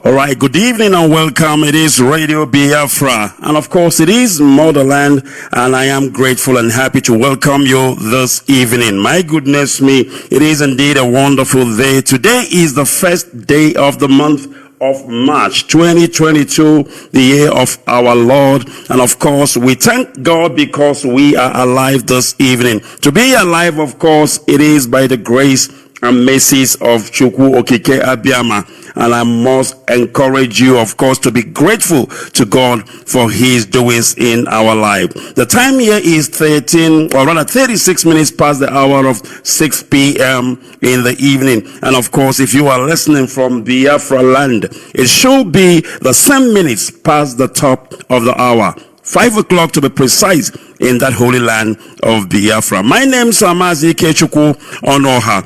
All right, good evening and welcome. It is Radio Biafra, and of course it is Motherland, and I am grateful and happy to welcome you this evening. My goodness me, it is indeed a wonderful day. Today is the first day of the month of March 2022, the year of our Lord, and of course we thank God because we are alive this evening. To be alive, of course, it is by the grace and mercies of Chukwu Okike Abiyama. And I must encourage you, of course, to be grateful to God for his doings in our life. The time here is 36 minutes past the hour of 6 p.m. in the evening. And of course, if you are listening from Biafra land, it should be the same minutes past the top of the hour. 5 o'clock to be precise in that holy land of Biafra. My name is Jicho-Kubwa Onoha.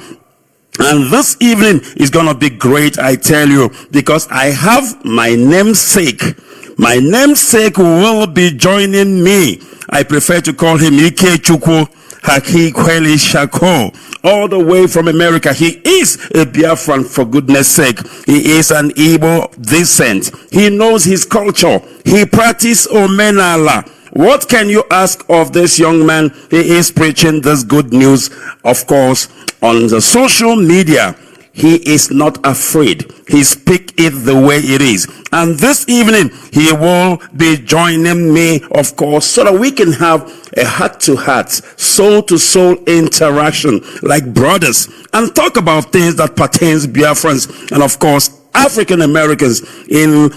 And this evening is going to be great, I tell you, because I have my namesake. My namesake will be joining me. I prefer to call him Ikechukwu Haki Kweli Shako, all the way from America. He is a Biafran, for goodness sake. He is an Igbo descent. He knows his culture. He practices Omenala. What can you ask of this young man? He is preaching this good news, of course, on the social media. He is not afraid. He speaks it the way it is. And this evening, he will be joining me, of course, so that we can have a heart-to-heart, soul-to-soul interaction like brothers and talk about things that pertains Biafrans and, of course, African Americans in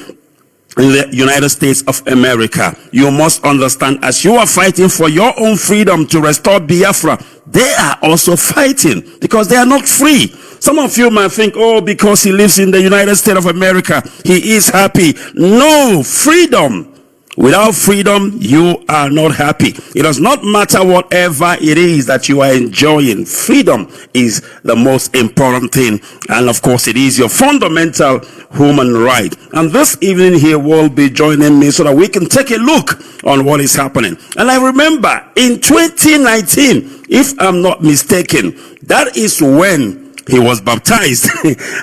the United States of America. You must understand, as you are fighting for your own freedom to restore Biafra, they are also fighting because they are not free. Some of you might think, oh, because he lives in the United States of America, he is happy. No, freedom. Without freedom, you are not happy. It does not matter whatever it is that you are enjoying. Freedom is the most important thing. And of course, it is your fundamental human right. And this evening, he will be joining me so that we can take a look on what is happening. And I remember in 2019, if I'm not mistaken, that is when he was baptized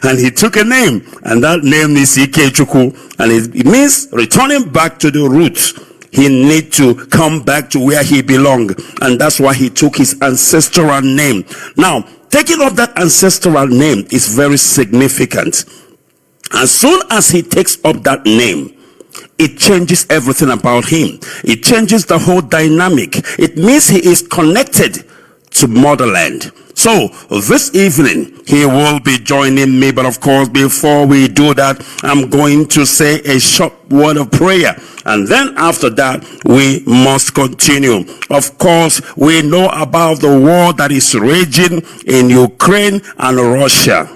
and he took a name, and that name is Ikechukwu, and it means returning back to the roots. He need to come back to where he belonged, and that's why he took his ancestral name. Now, taking up that ancestral name is very significant. As soon as he takes up that name, it changes everything about him. It changes the whole dynamic. It means he is connected to motherland. So this evening he will be joining me, but of course before we do that, I'm going to say a short word of prayer, and then after that we must continue. Of course, we know about the war that is raging in Ukraine and Russia.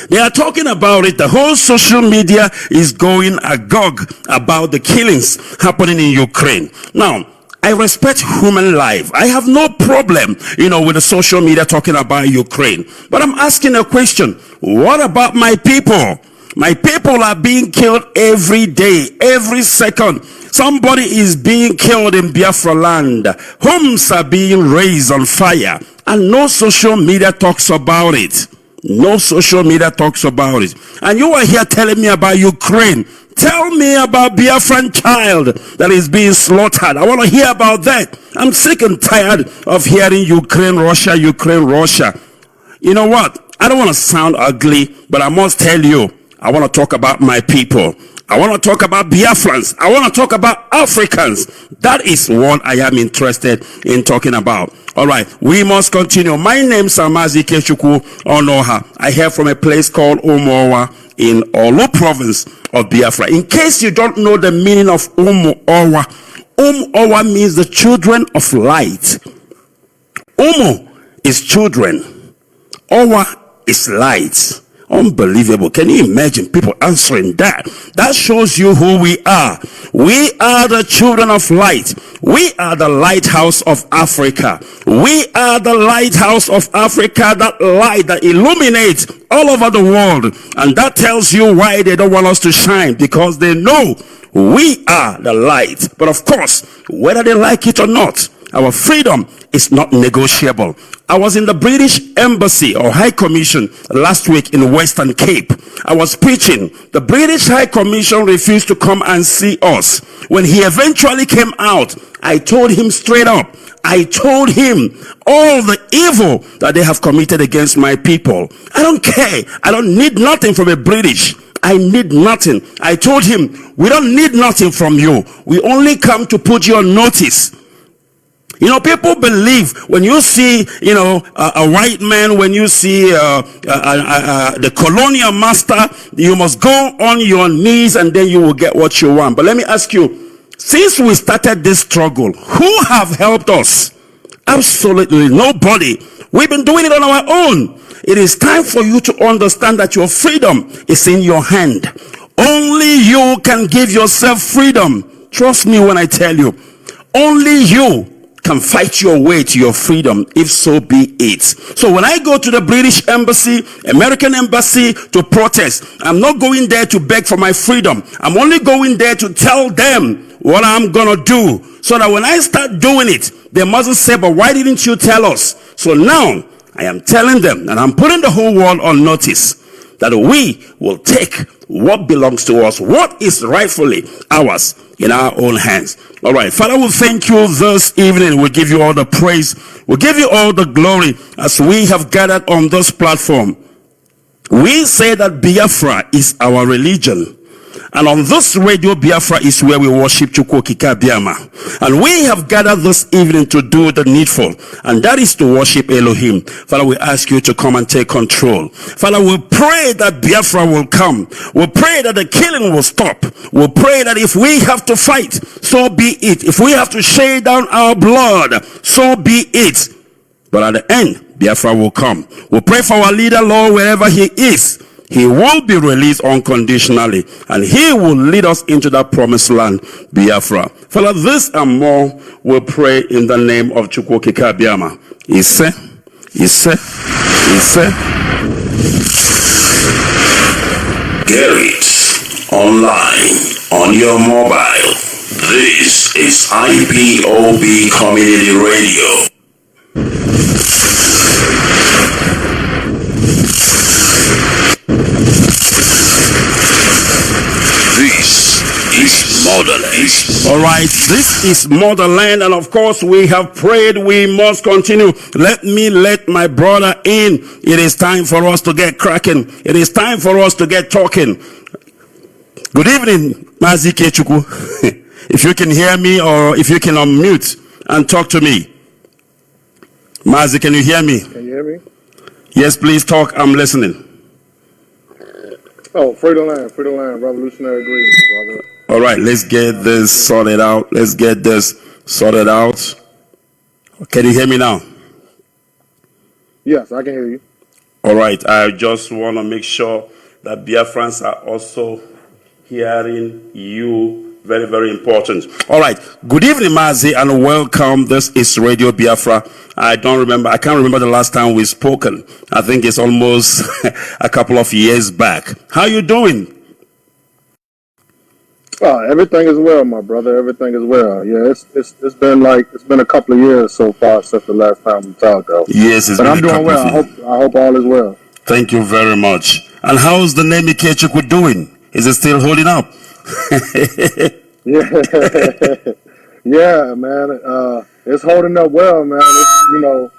They are talking about it. The whole social media is going agog about the killings happening in Ukraine. Now, I respect human life. I have no problem, with the social media talking about Ukraine. But I'm asking a question. What about my people? My people are being killed every day, every second. Somebody is being killed in Biafra land. Homes are being raised on fire. And no social media talks about it. No social media talks about it. And you are here telling me about Ukraine. Tell me about Biafran child that is being slaughtered. I want to hear about that. I'm sick and tired of hearing Ukraine, Russia, Ukraine, Russia. You know what? I don't want to sound ugly, but I must tell you, I want to talk about my people. I want to talk about Biafrans. I want to talk about Africans. That is what I am interested in talking about. All right, we must continue. My name is Ikechukwu Onoha. I hail from a place called Umuowa in Olu province of Biafra. In case you don't know the meaning of Umuowa, Umuowa means the children of light. Umu is children. Owa is light. Unbelievable. Can you imagine people answering that? That shows you who we are. We are the children of light. We are the lighthouse of Africa. We are the lighthouse of Africa, that light that illuminates all over the world. And that tells you why they don't want us to shine, because they know we are the light. But of course, whether they like it or not, our freedom is not negotiable. I was in the British Embassy or High Commission last week in Western Cape. I was preaching. The British High Commission refused to come and see us. When he eventually came out, I told him straight up, I told him all the evil that they have committed against my people. I don't care. I don't need nothing from a British. I need nothing. I told him, we don't need nothing from you. We only come to put you on notice. You know, people believe when you see, you know, a white man, when you see the colonial master, you must go on your knees and then you will get what you want. But let me ask you, since we started this struggle, who have helped us? Absolutely nobody. We've been doing it on our own. It is time for you to understand that your freedom is in your hand. Only you can give yourself freedom. Trust me when I tell you. Only you can fight your way to your freedom, if so be it. So when I go to the British Embassy, American Embassy to protest, I'm not going there to beg for my freedom. I'm only going there to tell them what I'm gonna do, so that when I start doing it, they mustn't say, but why didn't you tell us? So now I am telling them, and I'm putting the whole world on notice, that we will take what belongs to us, what is rightfully ours, in our own hands. All right, Father, we thank you this evening. We give you all the praise. We give you all the glory as we have gathered on this platform. We say that Biafra is our religion. And on this radio, Biafra is where we worship Jicho-Kubwa. And we have gathered this evening to do the needful, and that is to worship Elohim. Father, we ask you to come and take control. Father, we pray that Biafra will come. We pray that the killing will stop. We pray that if we have to fight, so be it. If we have to shed down our blood, so be it. But at the end, Biafra will come. We pray for our leader, Lord, wherever he is. He will be released unconditionally, and he will lead us into that promised land, Biafra. Father, this and more we pray in the name of Jicho-Kubwa. Ise. Get it online on your mobile. This is IPOB Community Radio. Motherland. All right, this is motherland, and of course we have prayed. We must continue. Let me let my brother in. It is time for us to get cracking. It is time for us to get talking. Good evening, Mazi Kechukwu. If you can hear me, or if you can unmute and talk to me. Mazi, can you hear me? Can you hear me? Yes, please talk. I'm listening. Oh, Freedom Land, Revolutionary Greens, brother. All right, let's get this sorted out. Can you hear me now? Yes, I can hear you. All right, I just want to make sure that Biafrans are also hearing you. Very, very important. All right, good evening, Mazi, and welcome. This is Radio Biafra. I can't remember the last time we've spoken. I think it's almost a couple of years back. How you doing? Everything is well, my brother. Everything is well. Yeah, it's been a couple of years so far since the last time we talked, though. Yes, but I'm doing well. I hope all is well. Thank you very much. And how's the name Ikechukwu doing? Is it still holding up? Yeah, man. It's holding up well, man. It's,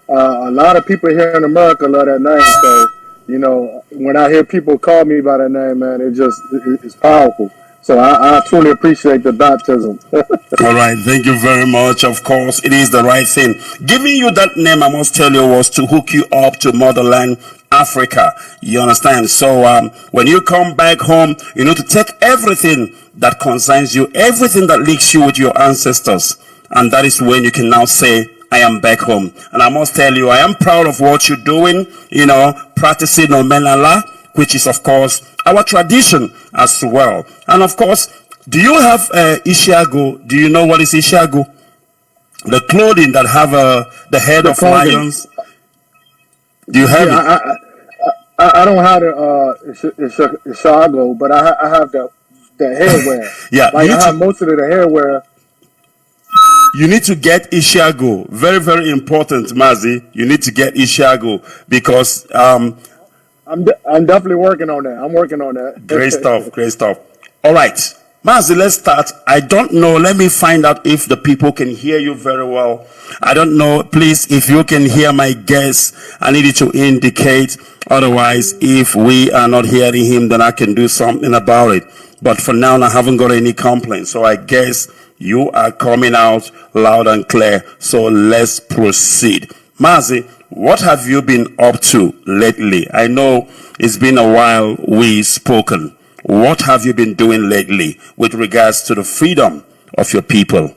a lot of people here in America love that name. So, when I hear people call me by that name, man, it's powerful. So I truly appreciate the baptism. All right, thank you very much. Of course, it is the right thing. Giving you that name, I must tell you, was to hook you up to motherland Africa. You understand? So when you come back home, you need to take everything that concerns you, everything that links you with your ancestors. And that is when you can now say, I am back home. And I must tell you, I am proud of what you're doing, practicing Omenala, which is, of course, our tradition as well. And, of course, do you have Ishiago? Do you know what is Ishiago? The clothing that have the head of lions. Do you have it? I don't have the Ishiago, but I have the hairwear. Yeah. Like I have most of the hairwear. you need to get Ishiago. Very, very important, Mazi. You need to get Ishiago because I'm definitely working on that. I'm working on that. Great stuff. Great stuff. All right. Mazi, let's start. I don't know. Let me find out if the people can hear you very well. I don't know. Please, if you can hear my guest, I need you to indicate. Otherwise, if we are not hearing him, then I can do something about it. But for now, I haven't got any complaints. So I guess you are coming out loud and clear. So let's proceed. Mazi, what have you been up to lately? I know it's been a while we've spoken. What have you been doing lately with regards to the freedom of your people?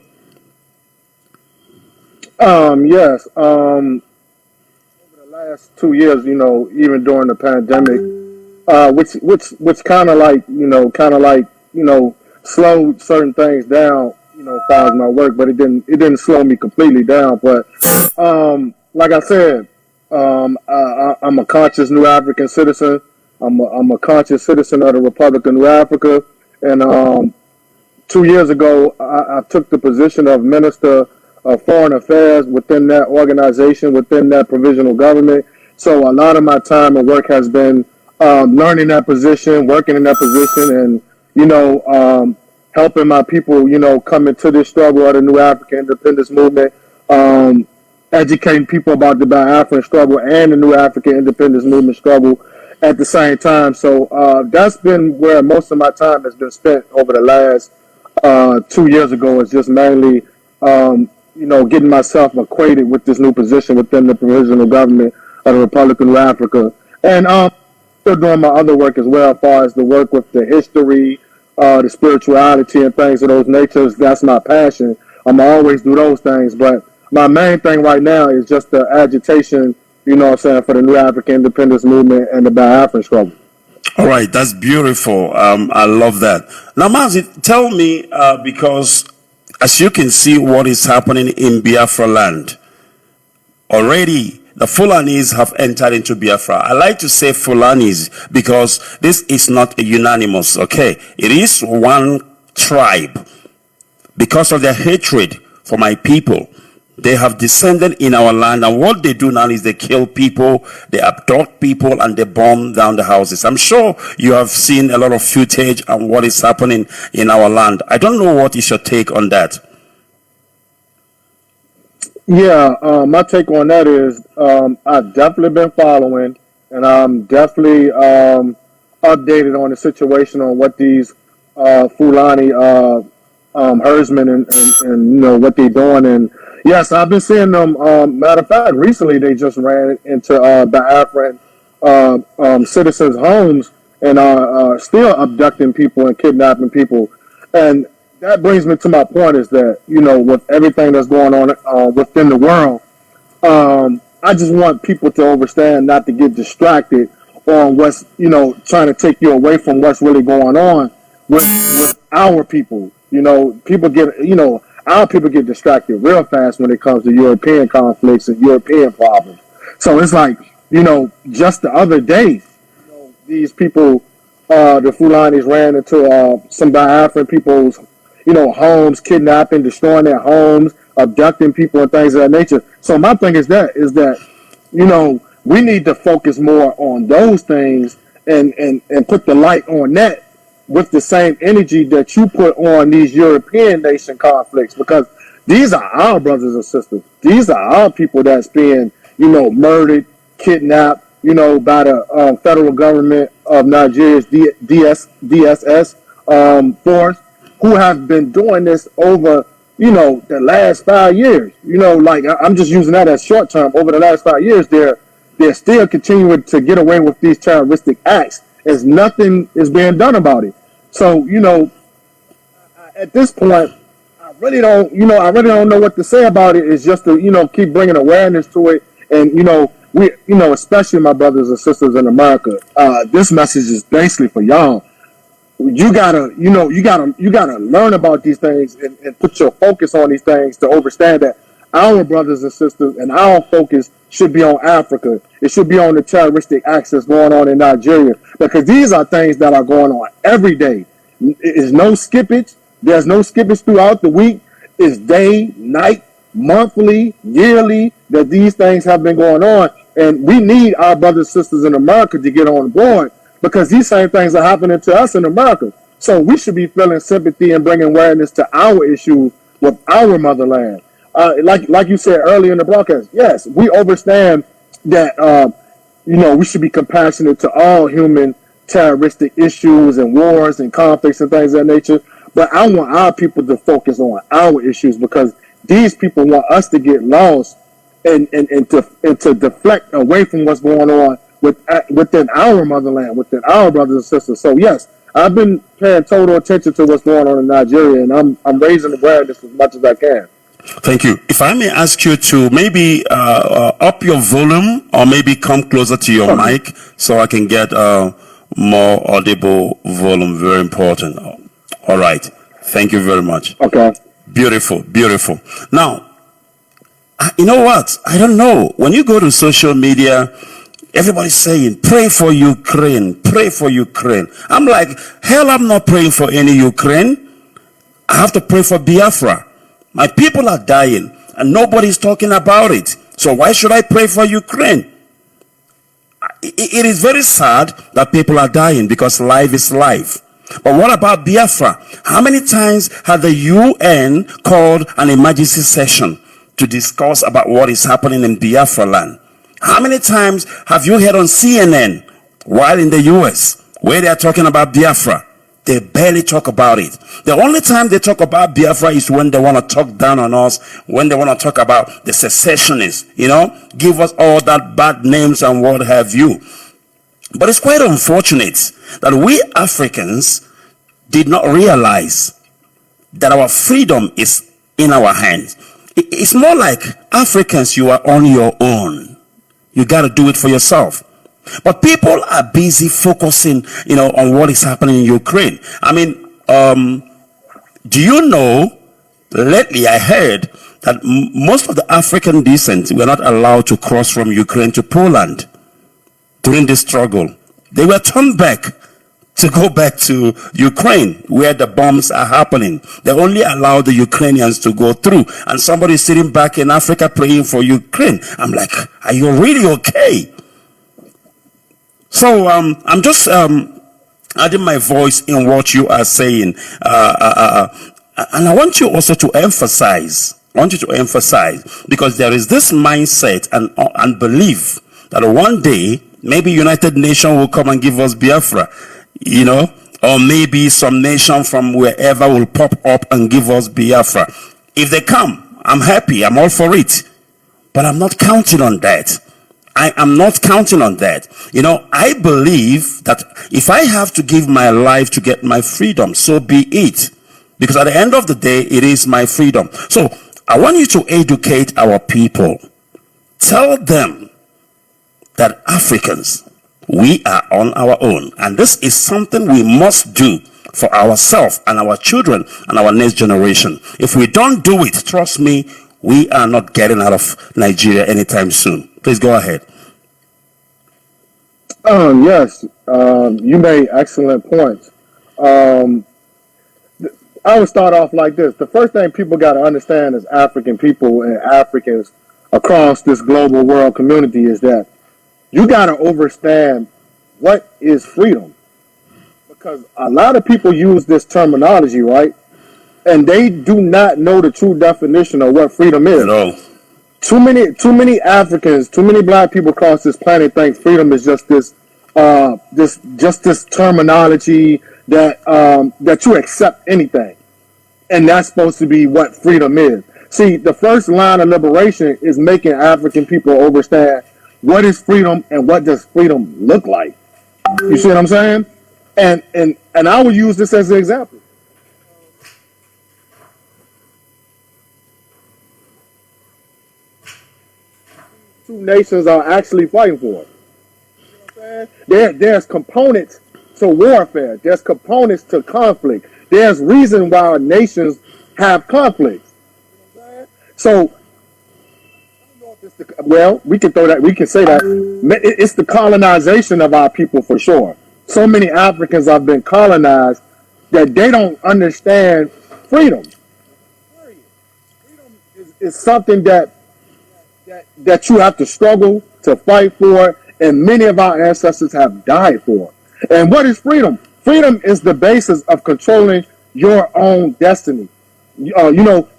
Yes. Over the last 2 years, even during the pandemic, which kind of slowed certain things down, as far as my work, but it didn't slow me completely down. But like I said, I'm a conscious new African citizen. I'm a conscious citizen of the Republic of New Africa. And 2 years ago, I took the position of Minister of Foreign Affairs within that organization, within that provisional government. So a lot of my time and work has been learning that position, working in that position, and, helping my people, come into this struggle of the New African Independence Movement, educating people about the Biafran struggle and the New African Independence Movement struggle at the same time. So that's been where most of my time has been spent over the last 2 years ago. Is just mainly, getting myself acquainted with this new position within the provisional government of the Republic of New Africa. And still doing my other work as well, as far as the work with the history, the spirituality and things of those natures. That's my passion. I'm always do those things. But my main thing right now is just the agitation, for the New African Independence Movement and the Biafran struggle. All right, that's beautiful. I love that. Now, Mazi, tell me, because as you can see what is happening in Biafra land, already the Fulanis have entered into Biafra. I like to say Fulanis because this is not a unanimous, okay? It is one tribe. Because of their hatred for my people, they have descended in our land, and what they do now is they kill people, they abduct people, and they bomb down the houses. I'm sure you have seen a lot of footage on what is happening in our land. I don't know what is your take on that. Yeah, my take on that is I've definitely been following, and I'm definitely updated on the situation on what these Fulani herdsmen and what they're doing. And yes, I've been seeing them. Matter of fact, recently they just ran into Biafran citizens' homes and are still abducting people and kidnapping people. And that brings me to my point is that, with everything that's going on within the world, I just want people to understand not to get distracted on what's, trying to take you away from what's really going on with our people. People get, our people get distracted real fast when it comes to European conflicts and European problems. So it's like, just the other day, these people, the Fulanis ran into some Biafran people's homes, kidnapping, destroying their homes, abducting people and things of that nature. So my thing is that, we need to focus more on those things and put the light on that with the same energy that you put on these European nation conflicts, because these are our brothers and sisters. These are our people that's being, murdered, kidnapped, by the federal government of Nigeria's DSS force, who have been doing this over, the last 5 years. I'm just using that as short term. Over the last 5 years, they're still continuing to get away with these terroristic acts as nothing is being done about it. So, at this point, I really don't know what to say about it. It's just to, keep bringing awareness to it. And, we, especially my brothers and sisters in America, this message is basically for y'all. You gotta learn about these things and put your focus on these things to understand that our brothers and sisters and our focus should be on Africa. It should be on the terroristic acts that's going on in Nigeria, because these are things that are going on every day. There's no skippage. There's no skippage throughout the week. It's day, night, monthly, yearly that these things have been going on. And we need our brothers and sisters in America to get on board because these same things are happening to us in America. So we should be feeling sympathy and bringing awareness to our issues with our motherland. Like you said earlier in the broadcast, yes, we understand that, we should be compassionate to all human terroristic issues and wars and conflicts and things of that nature. But I want our people to focus on our issues because these people want us to get lost and to deflect away from what's going on within our motherland, within our brothers and sisters. So yes, I've been paying total attention to what's going on in Nigeria, and I'm raising awareness as much as I can. Thank you. If I may ask you to maybe up your volume or maybe come closer to your mic so I can get more audible volume. Very important. All right. Thank you very much. Okay. Beautiful, beautiful. Now, you know what? I don't know. When you go to social media, everybody's saying, pray for Ukraine, pray for Ukraine. I'm like, hell, I'm not praying for any Ukraine. I have to pray for Biafra. My people are dying and nobody's talking about it. So why should I pray for Ukraine? It is very sad that people are dying because life is life. But what about Biafra? How many times has the UN called an emergency session to discuss about what is happening in Biafra land? How many times have you heard on CNN while in the US where they are talking about Biafra? They barely talk about it. The only time they talk about Biafra is when they want to talk down on us, when they want to talk about the secessionists, give us all that bad names and what have you. But it's quite unfortunate that we Africans did not realize that our freedom is in our hands. It's more like Africans, you are on your own. You got to do it for yourself. But people are busy focusing, on what is happening in Ukraine. I mean, do you know, lately I heard that most of the African descent were not allowed to cross from Ukraine to Poland during this struggle. They were turned back to go back to Ukraine where the bombs are happening. They only allow the Ukrainians to go through. And somebody sitting back in Africa praying for Ukraine. I'm like, are you really okay? So I'm just adding my voice in what you are saying. And I want you also to emphasize, because there is this mindset and belief that one day, maybe United Nations will come and give us Biafra, or maybe some nation from wherever will pop up and give us Biafra. If they come, I'm happy, I'm all for it. But I'm not counting on that. I am not counting on that. I believe that if I have to give my life to get my freedom, so be it. Because at the end of the day, it is my freedom. So I want you to educate our people. Tell them that Africans, we are on our own. And this is something we must do for ourselves and our children and our next generation. If we don't do it, trust me, we are not getting out of Nigeria anytime soon. Please go ahead. Yes, you made excellent points. I would start off like this. The first thing people got to understand as African people and Africans across this global world community is that you got to understand what is freedom. Because a lot of people use this terminology, right? And they do not know the true definition of what freedom is. No. Too many Africans, too many black people across this planet think freedom is just this terminology that you accept anything, and that's supposed to be what freedom is. See, the first line of liberation is making African people understand what is freedom and what does freedom look like. You see what I'm saying? And I will use this as an example. Two nations are actually fighting for it. You know what I'm saying? There's components to warfare. There's components to conflict. There's reason why nations have conflicts. You know what I'm saying? So, we can throw that. We can say that it's the colonization of our people for sure. So many Africans have been colonized that they don't understand freedom. is something that you have to struggle to fight for, and many of our ancestors have died for. And what is freedom? Freedom is the basis of controlling your own destiny.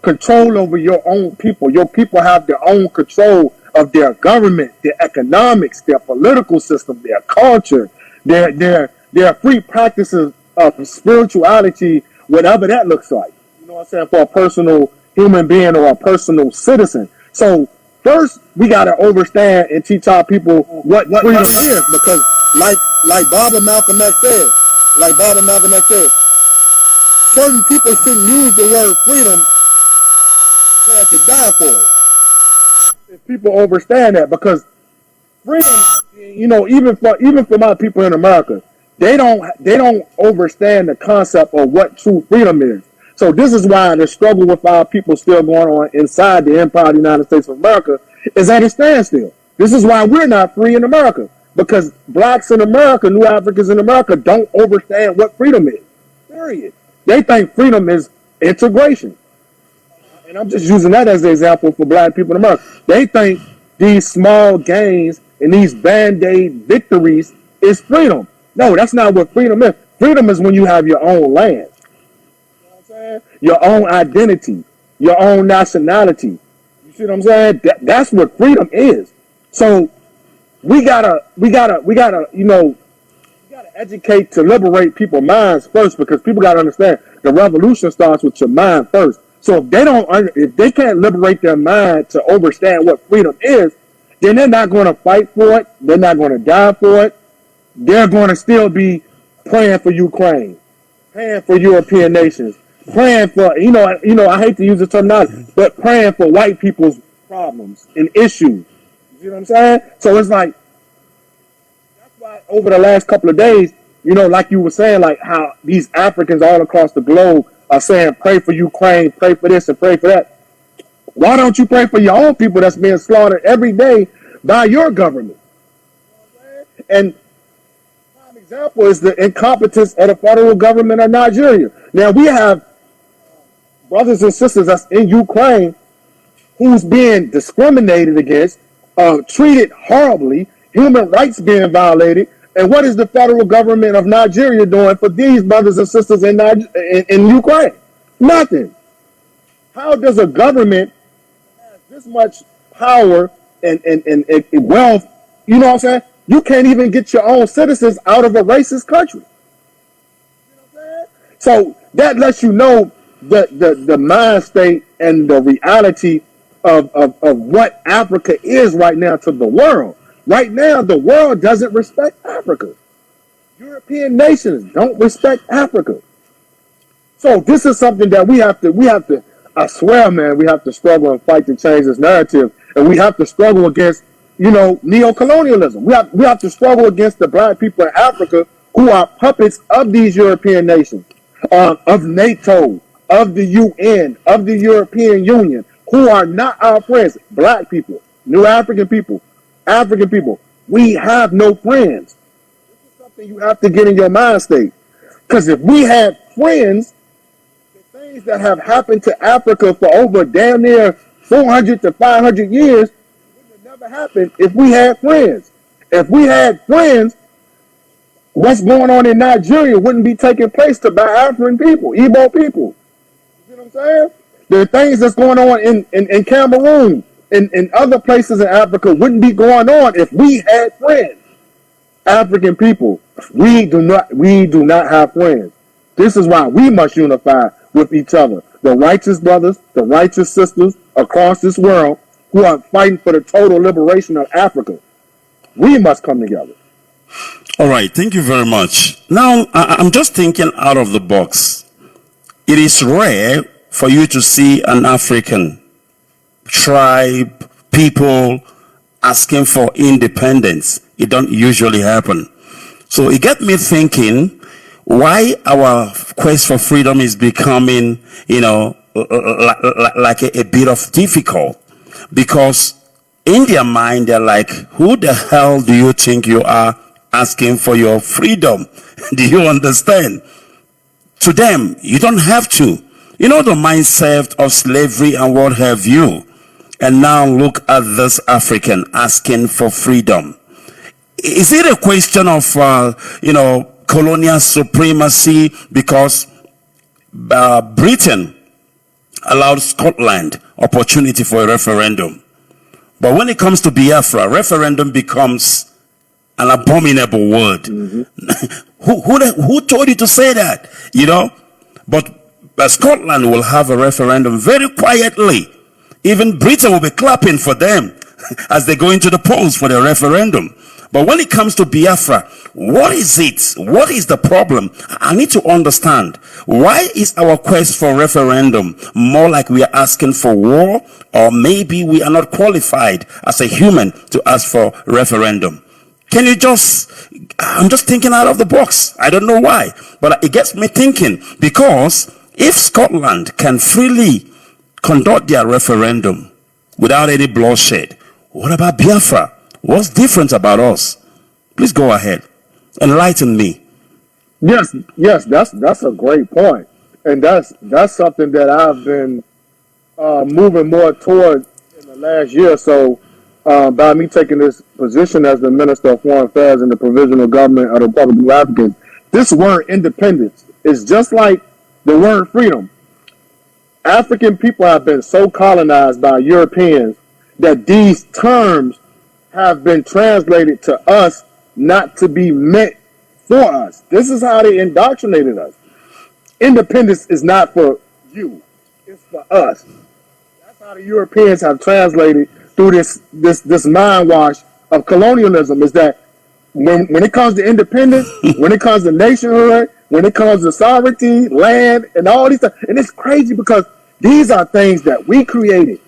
Control over your own people. Your people have their own control of their government, their economics, their political system, their culture, their free practices of spirituality, whatever that looks like. You know what I'm saying? For a personal human being or a personal citizen. So first, we got to understand and teach our people what freedom is, because like Bob and Malcolm X said, certain people shouldn't use the word freedom because they die for it. If people understand that, because freedom, even for my people in America, they don't understand the concept of what true freedom is. So this is why the struggle with our people still going on inside the Empire of the United States of America is at a standstill. This is why we're not free in America, because blacks in America, New Africans in America, don't understand what freedom is. Period. They think freedom is integration. And I'm just using that as an example for black people in America. They think these small gains and these band-aid victories is freedom. No, that's not what freedom is. Freedom is when you have your own land, your own identity, your own nationality. You see what I'm saying? That's what freedom is. So we gotta educate to liberate people's minds first, because people gotta understand the revolution starts with your mind first. So if they can't liberate their mind to understand what freedom is, then they're not going to fight for it. They're not going to die for it. They're going to still be praying for Ukraine, praying for European nations, praying for, I hate to use the terminology, but praying for white people's problems and issues. You see what I'm saying? So it's like, that's why over the last couple of days, like you were saying, like how these Africans all across the globe are saying, pray for Ukraine, pray for this and pray for that. Why don't you pray for your own people that's being slaughtered every day by your government? And prime example is the incompetence of the federal government of Nigeria. Now we have brothers and sisters that's in Ukraine who's being discriminated against, treated horribly, human rights being violated. And what is the federal government of Nigeria doing for these brothers and sisters in Ukraine? Nothing. How does a government have this much power and wealth? You know what I'm saying? You can't even get your own citizens out of a racist country. You know what I'm saying? So that lets you know the mind state and the reality of what Africa is right now to the world. Right now, the world doesn't respect Africa. European nations don't respect Africa. So this is something that we have to, I swear, man, we have to struggle and fight to change this narrative. And we have to struggle against, neo-colonialism. We have to struggle against the black people in Africa who are puppets of these European nations, of NATO, of the UN, of the European Union, who are not our friends. Black people, New African people, African people, we have no friends. This is something you have to get in your mind state. Because if we had friends, the things that have happened to Africa for over damn near 400 to 500 years would have never happened if we had friends. If we had friends, what's going on in Nigeria wouldn't be taking place to Biafran people, Igbo people. You see what I'm saying? The things that's going on in Cameroon, in other places in Africa wouldn't be going on if we had friends. African people, we do not have friends. This is why we must unify with each other. The righteous brothers, the righteous sisters across this world who are fighting for the total liberation of Africa. We must come together. All right, thank you very much. Now, I'm just thinking out of the box. It is rare for you to see an African tribe, people asking for independence. It don't usually happen. So it got me thinking why our quest for freedom is becoming, like a bit of difficult. Because in their mind, they're like, who the hell do you think you are asking for your freedom? Do you understand? To them, you don't have to. The mindset of slavery and what have you. And now look at this African asking for freedom. Is it a question of, colonial supremacy because Britain allowed Scotland opportunity for a referendum? But when it comes to Biafra, referendum becomes an abominable word. Who told you to say that? But Scotland will have a referendum very quietly. Even Britain will be clapping for them as they go into the polls for the referendum. But when it comes to Biafra, what is it? What is the problem? I need to understand. Why is our quest for referendum more like we are asking for war, or maybe we are not qualified as a human to ask for referendum? I'm just thinking out of the box. I don't know why, but it gets me thinking, because if Scotland can freely conduct their referendum without any bloodshed, what about Biafra? What's different about us? Please go ahead. Enlighten me. Yes, that's a great point. And that's something that I've been moving more toward in the last year or so, by me taking this position as the Minister of Foreign Affairs in the Provisional Government of the Republic of Africa. This word independence is just like the word freedom. African people have been so colonized by Europeans that these terms have been translated to us not to be meant for us. This is how they indoctrinated us. Independence is not for you. It's for us. That's how the Europeans have translated through this mind wash of colonialism, is that when it comes to independence, when it comes to nationhood, when it comes to sovereignty, land, and all these things, and it's crazy because these are things that we created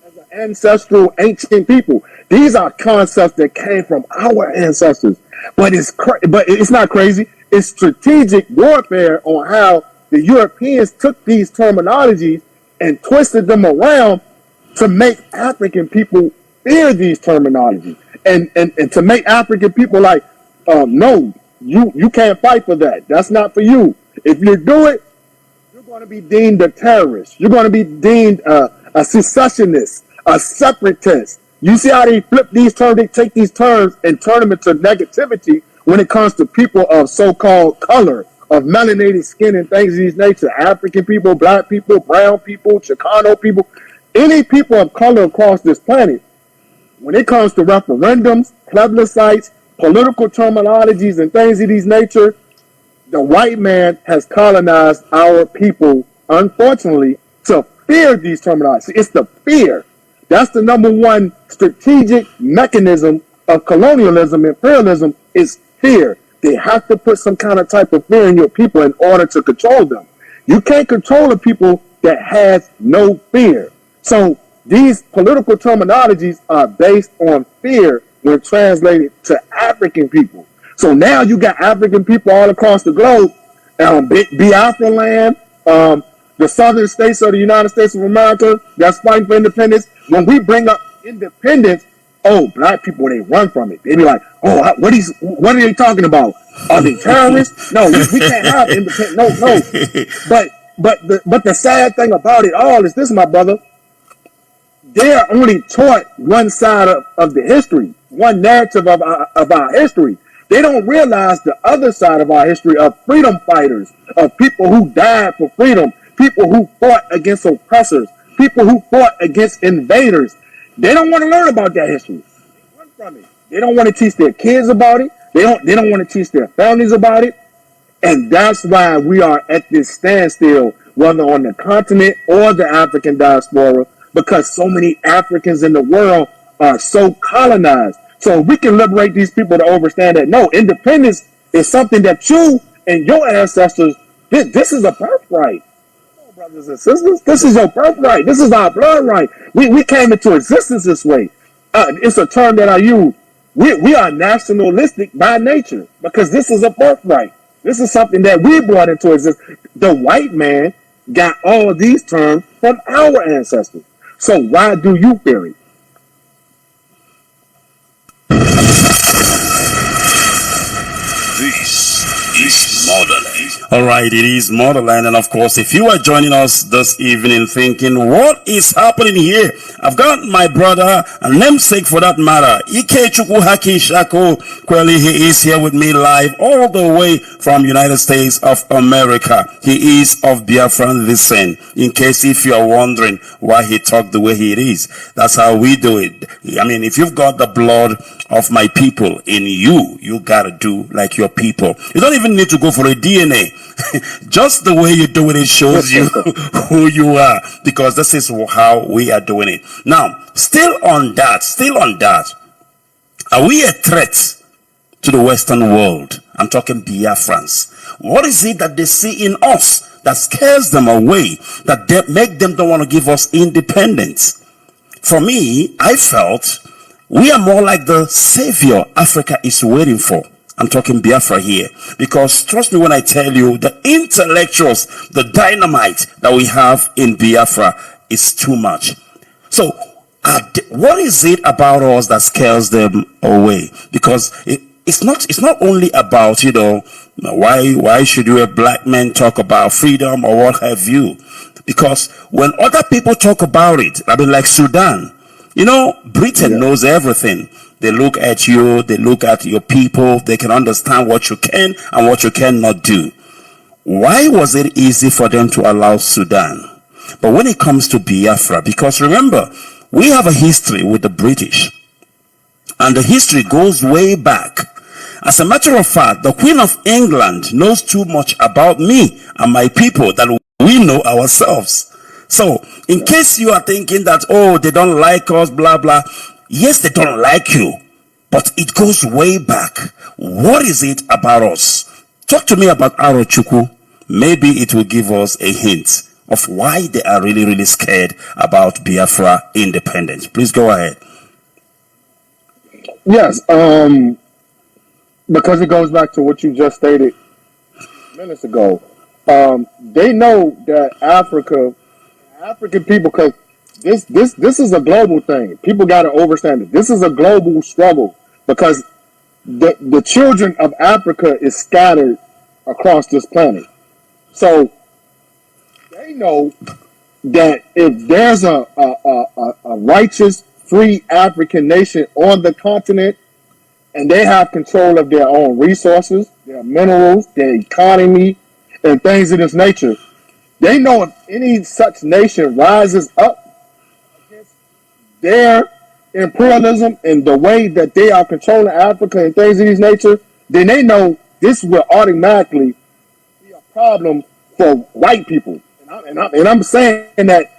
as an ancestral ancient people. These are concepts that came from our ancestors. But it's not crazy. It's strategic warfare on how the Europeans took these terminologies and twisted them around to make African people fear these terminologies, and to make African people like, no, you can't fight for that. That's not for you. If you do it, you're going to be deemed a terrorist. You're going to be deemed a secessionist, a separatist. You see how they flip these terms? They take these terms and turn them into negativity when it comes to people of so-called color, of melanated skin and things of these nature. African people, black people, brown people, Chicano people, any people of color across this planet. When it comes to referendums, plebiscites, political terminologies, and things of these nature, the white man has colonized our people, unfortunately, to fear these terminologies. It's the fear. That's the number one strategic mechanism of colonialism, imperialism, is fear. They have to put some kind of type of fear in your people in order to control them. You can't control a people that has no fear. So these political terminologies are based on fear when translated to African people. So now you got African people all across the globe, Biafra land, the southern states of the United States of America that's fighting for independence. When we bring up independence, black people, they run from it. They be like, what are they talking about? Are they terrorists? No, we can't have independence. No. But the sad thing about it all is this, my brother. They are only taught one side of the history, one narrative of our history. They don't realize the other side of our history of freedom fighters, of people who died for freedom, people who fought against oppressors, people who fought against invaders. They don't want to learn about that history. They run from it. They don't want to teach their kids about it. They don't want to teach their families about it. And that's why we are at this standstill, whether on the continent or the African diaspora, because so many Africans in the world are so colonized. So we can liberate these people to understand that, no, independence is something that you and your ancestors, this is a birthright. Brothers and sisters, this is your birthright. This is our blood right. We came into existence this way. It's a term that I use. We are nationalistic by nature because this is a birthright. This is something that we brought into existence. The white man got all of these terms from our ancestors. So why do you fear it? This is Motherland. All right, it is Motherland, and of course, if you are joining us this evening thinking, what is happening here? I've got my brother, a namesake for that matter, Jicho-Kubwa. Clearly, he is here with me live all the way from United States of America. He is of Biafran descent. In case if you are wondering why he talked the way he is, that's how we do it. I mean, if you've got the blood of my people in you, you gotta do like your people. You don't even need to go for a DNA. Just the way you do it shows you who you are, because this is how we are doing it. Now, still on that, are we a threat to the Western world? I'm talking Biafrans. What is it that they see in us that scares them away, that they make them don't want to give us independence? For me, I felt we are more like the savior Africa is waiting for. I'm talking Biafra here, because trust me when I tell you, the intellectuals, the dynamite that we have in Biafra is too much. So what is it about us that scares them away? Because it's not only about, why should you a black man talk about freedom or what have you? Because when other people talk about it, I mean, like Sudan, Britain knows everything. They look at you, they look at your people, they can understand what you can and what you cannot do. Why was it easy for them to allow Sudan? But when it comes to Biafra, because remember, we have a history with the British, and the history goes way back. As a matter of fact, the Queen of England knows too much about me and my people that we know ourselves. So, in case you are thinking that, they don't like us, blah, blah. Yes, they don't like you, but it goes way back. What is it about us? Talk to me about Arochukwu. Maybe it will give us a hint of why they are really, really scared about Biafra independence. Please go ahead. Yes, because it goes back to what you just stated minutes ago. They know that African people, because this is a global thing. People got to understand it. This is a global struggle, because the children of Africa is scattered across this planet. So they know that if there's a righteous, free African nation on the continent, and they have control of their own resources, their minerals, their economy, and things of this nature, they know if any such nation rises up against their imperialism and the way that they are controlling Africa and things of this nature, then they know this will automatically be a problem for white people. And I'm saying that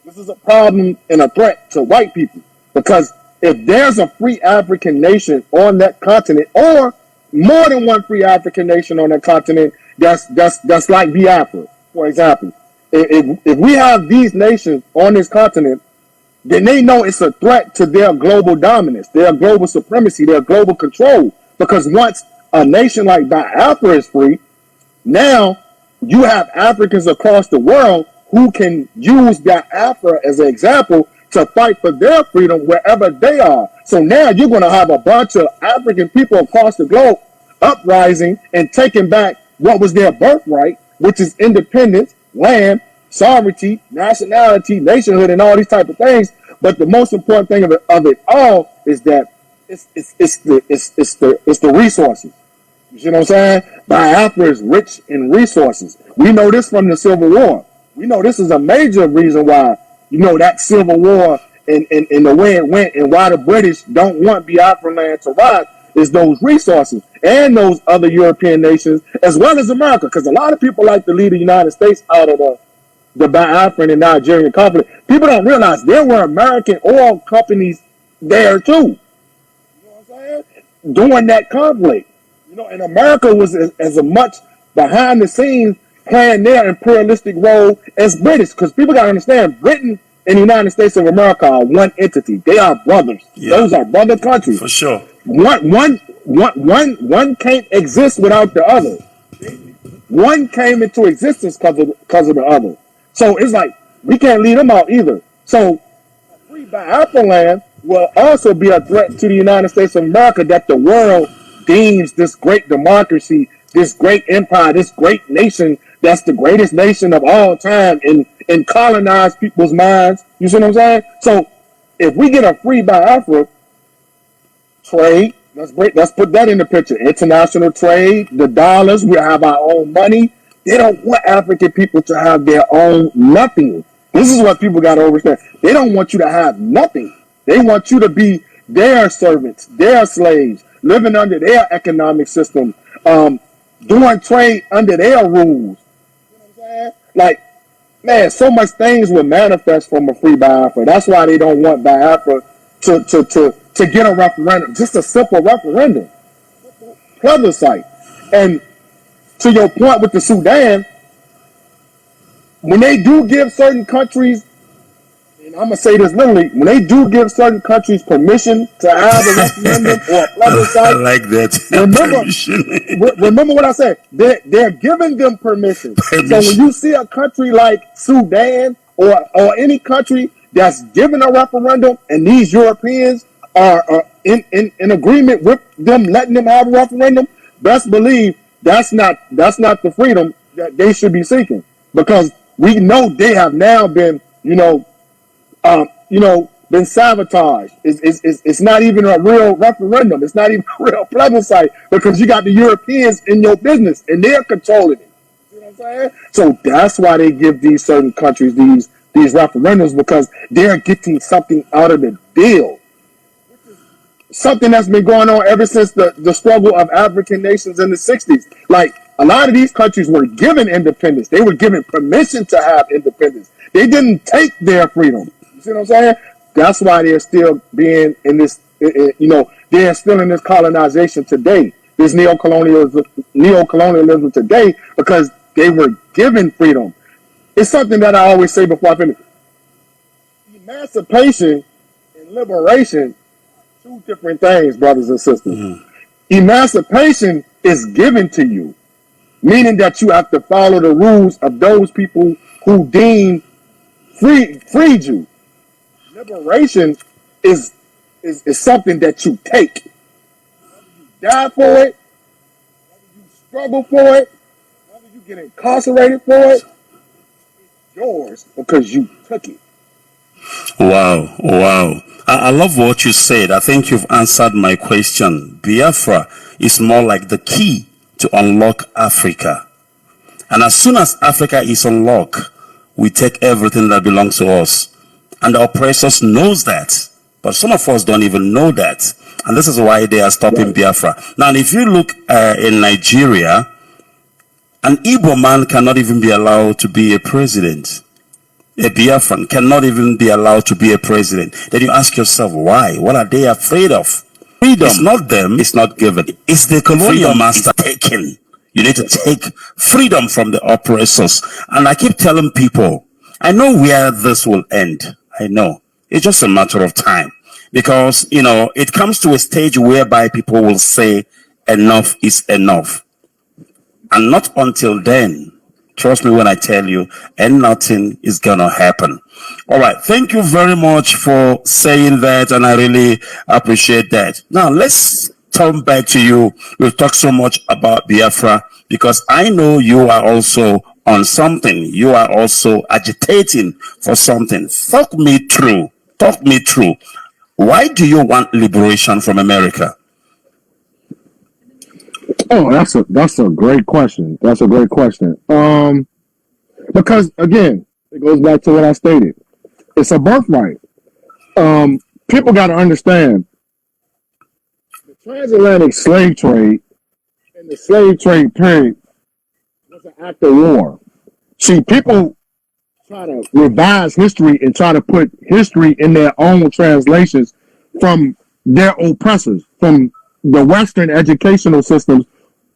this is a problem and a threat to white people, because if there's a free African nation on that continent, or more than one free African nation on that continent, that's like Biafra, for example. If we have these nations on this continent, then they know it's a threat to their global dominance, their global supremacy, their global control. Because once a nation like Biafra is free, now you have Africans across the world who can use Biafra as an example to fight for their freedom wherever they are. So now you're going to have a bunch of African people across the globe uprising and taking back what was their birthright, which is independence, land, sovereignty, nationality, nationhood, and all these type of things. But the most important thing of it all is that it's the resources. You see what I'm saying? Biafra is rich in resources. We know this from the Civil War. We know this is a major reason why, that Civil War and the way it went, and why the British don't want Biafra land to rise, is those resources and those other European nations, as well as America. Because a lot of people like to leave the United States out of the Biafran and Nigerian conflict. People don't realize there were American oil companies there too. You know what I'm saying? During that conflict. And America was as much behind the scenes playing their imperialistic role as British. Because people got to understand, Britain and the United States of America are one entity. They are brothers. Yeah. Those are brother countries. For sure. One can't exist without the other. One came into existence because of the other. So it's like, we can't leave them out either. So free Biafra land will also be a threat to the United States of America, that the world deems this great democracy this great empire, this great nation that's the greatest nation of all time and colonize people's minds. You see what I'm saying? So if we get a free Biafra, trade, let's put that in the picture. International trade, the dollars, we have our own money. They don't want African people to have their own nothing. This is what people got to understand. They don't want you to have nothing. They want you to be their servants, their slaves, living under their economic system, doing trade under their rules. You know what I'm saying? Like, man, so much things will manifest from a free Biafra. That's why they don't want Biafra to get a referendum, just a simple referendum, plebiscite. And to your point with the Sudan, when they do give certain countries, and I'm gonna say this literally, when they do give certain countries permission to have a referendum or a plebiscite, I like that. remember what I said. They're giving them permission. So when you see a country like Sudan or any country that's giving a referendum, and these Europeans are in agreement with them letting them have a referendum, best believe that's not the freedom that they should be seeking, because we know they have now been been sabotaged. It's not even a real referendum. It's not even a real plebiscite, because you got the Europeans in your business and they're controlling it. You know what I'm saying? So that's why they give these certain countries these referendums, because they're getting something out of the deal. Something that's been going on ever since the struggle of African nations in the 60s. Like, a lot of these countries were given independence. They were given permission to have independence. They didn't take their freedom. You see what I'm saying? That's why they're still being in this, they're still in this colonization today, this neocolonialism today, because they were given freedom. It's something that I always say before I finish. Emancipation and liberation, two different things, brothers and sisters. Mm-hmm. Emancipation is given to you, meaning that you have to follow the rules of those people who deem freed you. Liberation is something that you take. Whether you die for it, whether you struggle for it, whether you get incarcerated for it, it's yours because you took it. Wow. I love what you said. I think you've answered my question. Biafra is more like the key to unlock Africa. And as soon as Africa is unlocked, we take everything that belongs to us. And the oppressors knows that. But some of us don't even know that. And this is why they are stopping Biafra. Now, if you look in Nigeria, an Igbo man cannot even be allowed to be a president. A Biafran cannot even be allowed to be a president. Then you ask yourself, why? What are they afraid of? Freedom. It's not them. It's not given. It's the colonial master taken. You need to take freedom from the oppressors. And I keep telling people, I know where this will end. I know. It's just a matter of time. Because, it comes to a stage whereby people will say, enough is enough. And not until then, trust me when I tell you, and nothing is gonna happen. All right. Thank you very much for saying that, and I really appreciate that. Now, let's turn back to you. We've talked so much about Biafra because I know you are also on something. You are also agitating for something. Talk me through. Why do you want liberation from America? Oh, that's a great question. Because again, it goes back to what I stated. It's a birthright. People got to understand the transatlantic slave trade and the slave trade period was an act of war. See, people try to revise history and try to put history in their own translations from their oppressors, from the Western educational systems,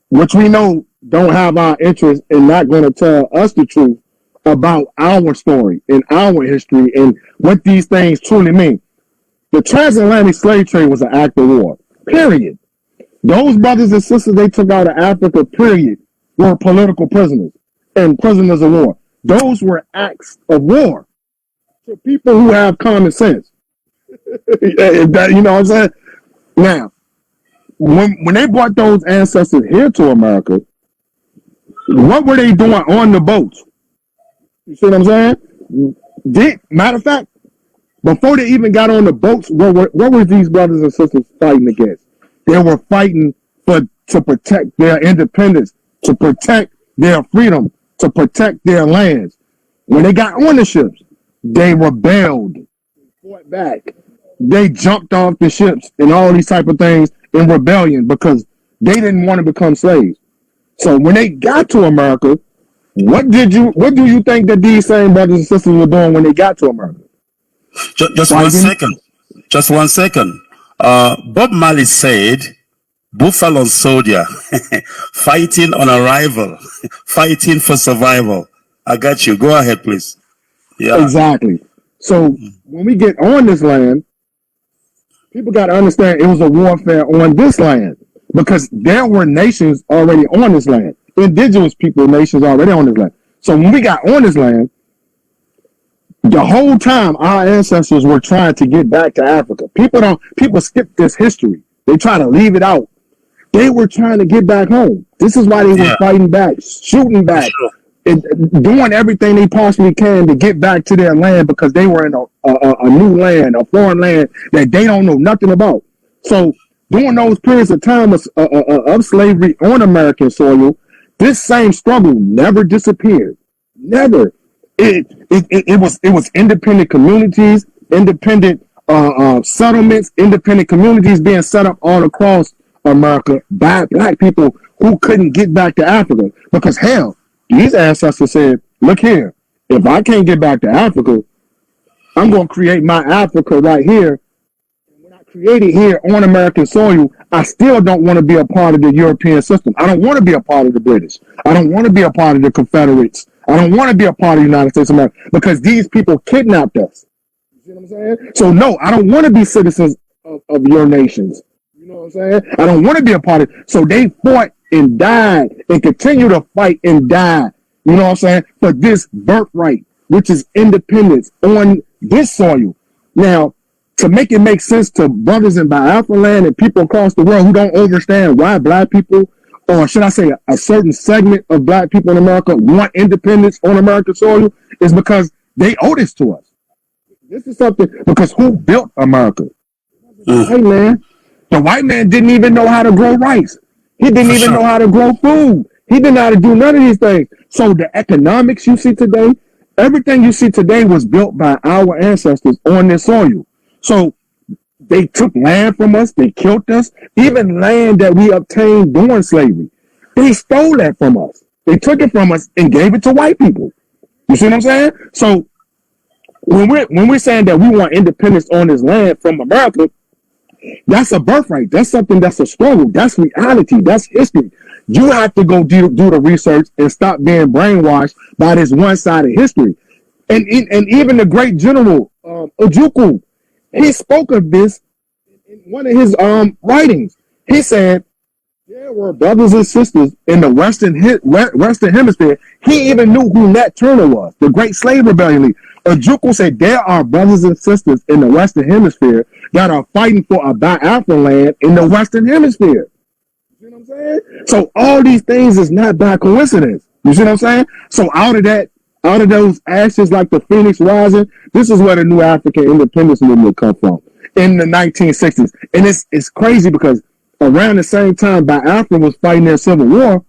which we know don't have our interest and not going to tell us the truth about our story and our history and what these things truly mean. The transatlantic slave trade was an act of war, period. Those brothers and sisters they took out of Africa, period, were political prisoners and prisoners of war. Those were acts of war to people who have common sense. You know what I'm saying? Now, when they brought those ancestors here to America, What were they doing on the boats? You see what I'm saying? Matter of fact, before they even got on the boats, what were these brothers and sisters fighting against? They were fighting to protect their independence, to protect their freedom, to protect their lands. When they got on the ships, they rebelled, fought back. They jumped off the ships and all these type of things in rebellion because they didn't want to become slaves. So when they got to America, what do you think that these same brothers and sisters were doing when they got to America? Just 1 second. Just 1 second. Bob Marley said, Buffalo soldier, fighting on arrival, fighting for survival. I got you. Go ahead, please. Yeah. Exactly. So when we get on this land, people got to understand it was a warfare on this land because there were nations already on this land. Indigenous people, nations already on this land. So when we got on this land, the whole time our ancestors were trying to get back to Africa. People skip this history. They try to leave it out. They were trying to get back home. This is why they were fighting back, shooting back, and doing everything they possibly can to get back to their land because they were in a new land, a foreign land that they don't know nothing about. So during those periods of time of slavery on American soil, this same struggle never disappeared. Never. It was independent communities, independent settlements, independent communities being set up all across America by black people who couldn't get back to Africa. Because hell, these ancestors said, look here, if I can't get back to Africa, I'm going to create my Africa right here. And when I create it here on American soil, I still don't want to be a part of the European system. I don't want to be a part of the British. I don't want to be a part of the Confederates. I don't want to be a part of the United States of America because these people kidnapped us. You see what I'm saying? So no, I don't want to be citizens of your nations. You know what I'm saying? I don't want to be a part of it. So they fought and died and continue to fight and die. You know what I'm saying? For this birthright, which is independence on this soil. Now, to make it make sense to brothers in Biafra land and people across the world who don't understand why black people, or should I say a certain segment of black people in America want independence on American soil, is because they owe this to us. This is something, because who built America? The white man. The white man didn't even know how to grow rice. He didn't even know how to grow food. He didn't know how to do none of these things. So the economics you see today, everything you see today was built by our ancestors on this soil. So they took land from us. They killed us. Even land that we obtained during slavery, they stole that from us. They took it from us and gave it to white people. You see what I'm saying? So when we're saying that we want independence on this land from America, that's a birthright. That's something that's a struggle. That's reality. That's history. You have to go do the research and stop being brainwashed by this one-sided history. And even the great general Ojukwu, he spoke of this in one of his writings. He said there were brothers and sisters in the Western Hemisphere. He even knew who Nat Turner was, the Great Slave Rebellion League. Ojukwu said there are brothers and sisters in the Western Hemisphere that are fighting for a Biafra land in the Western Hemisphere. You see what I'm saying? So all these things is not by coincidence. You see what I'm saying? So out of those ashes like the Phoenix Rising, this is where the new African independence movement come from in the 1960s. And it's crazy because around the same time Biafra was fighting their civil war,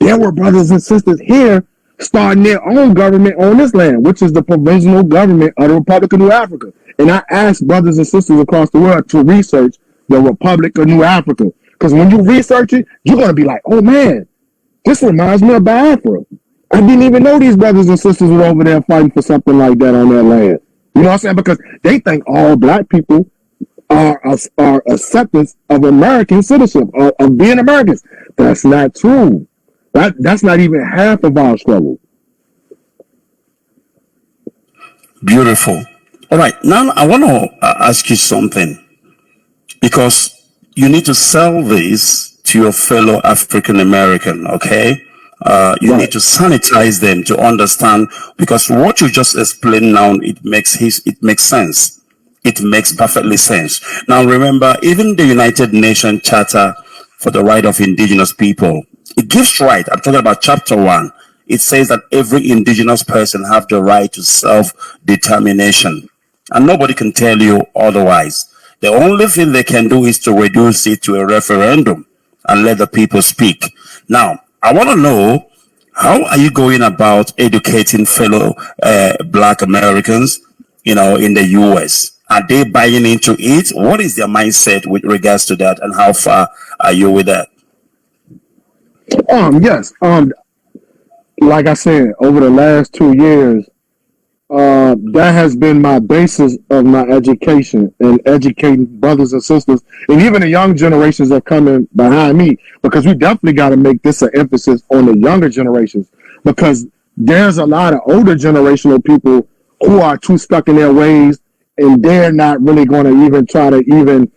there were brothers and sisters here starting their own government on this land, which is the provisional government of the Republic of New Africa. And I asked brothers and sisters across the world to research the Republic of New Africa. Because when you research it, you're going to be like, oh man, this reminds me of Biafra. I didn't even know these brothers and sisters were over there fighting for something like that on their land. You know what I'm saying? Because they think all black people are acceptance of American citizenship, of being Americans. That's not true. That's not even half of our struggle. Beautiful. All right. Now I want to ask you something, because you need to sell this to your fellow African American. Okay. You need to sanitize them to understand, because what you just explained now, it makes sense. It makes perfectly sense. Now remember, even the United Nations Charter for the Right of Indigenous People, it gives right. I'm talking about chapter 1. It says that every indigenous person have the right to self-determination. And nobody can tell you otherwise. The only thing they can do is to reduce it to a referendum and let the people speak. Now, I want to know, how are you going about educating fellow Black Americans, in the U.S.? Are they buying into it? What is their mindset with regards to that, and how far are you with that? Yes. Like I said, over the last 2 years, that has been my basis of my education and educating brothers and sisters, and even the young generations that are coming behind me, because we definitely got to make this an emphasis on the younger generations, because there's a lot of older generational people who are too stuck in their ways, and they're not really going to even try to even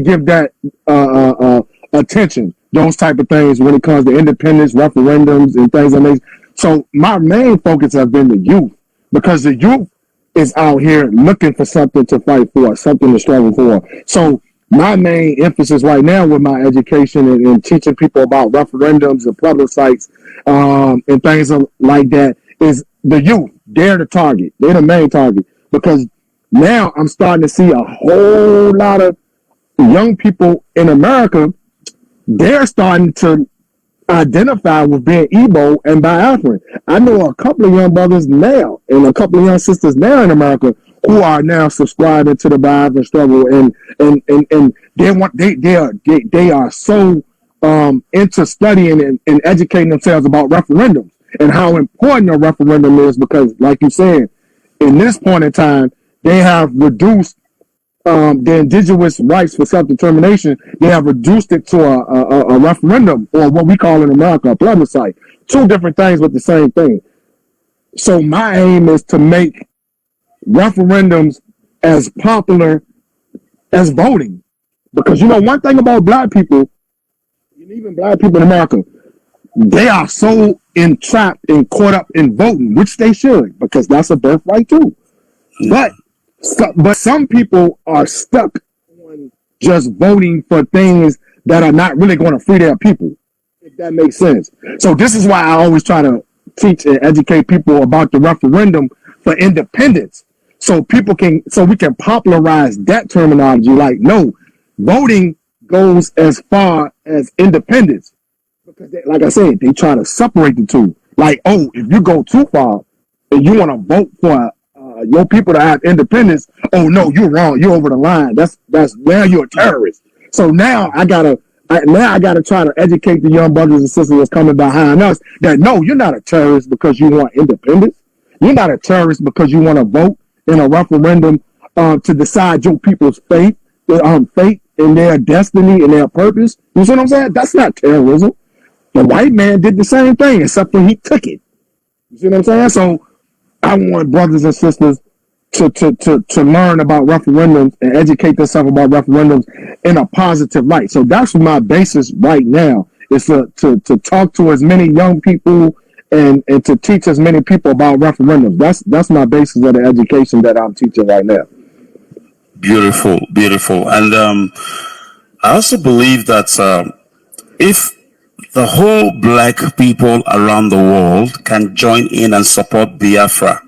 give that attention, those type of things when it comes to independence, referendums, and things like that. So my main focus has been the youth, because the youth is out here looking for something to fight for, something to struggle for. So my main emphasis right now with my education and teaching people about referendums and plebiscites and things like that is the youth. They're the target. They're the main target, because now I'm starting to see a whole lot of young people in America. They're starting to identify with being Igbo and Biafran. I know a couple of young brothers now and a couple of young sisters now in America who are now subscribing to the Biafran struggle, and they are so into studying and educating themselves about referendums and how important a referendum is, because, like you said, in this point in time, they have reduced the indigenous rights for self-determination. They have reduced it to a referendum, or what we call in America a plebiscite. Two different things, but the same thing. So my aim is to make referendums as popular as voting, because one thing about Black people, and even Black people in America, they are so entrapped and caught up in voting, which they should, because that's a birthright too. But some people are stuck on just voting for things that are not really going to free their people, if that makes sense. So this is why I always try to teach and educate people about the referendum for independence, so we can popularize that terminology. Like, no, voting goes as far as independence, because like I said, they try to separate the two. Like, oh, if you go too far and you want to vote for your people to have independence, oh no, you're wrong, you're over the line. That's now you're a terrorist. So now I gotta try to educate the young brothers and sisters that's coming behind us that no, you're not a terrorist because you want independence. You're not a terrorist because you want to vote in a referendum to decide your people's fate and their destiny and their purpose. You see what I'm saying? That's not terrorism. The white man did the same thing, except when he took it. You see what I'm saying? So I want brothers and sisters to learn about referendums and educate themselves about referendums in a positive light. So that's my basis right now, is to talk to as many young people and to teach as many people about referendums. That's my basis of the education that I'm teaching right now. Beautiful, beautiful. And I also believe that if the whole Black people around the world can join in and support Biafra,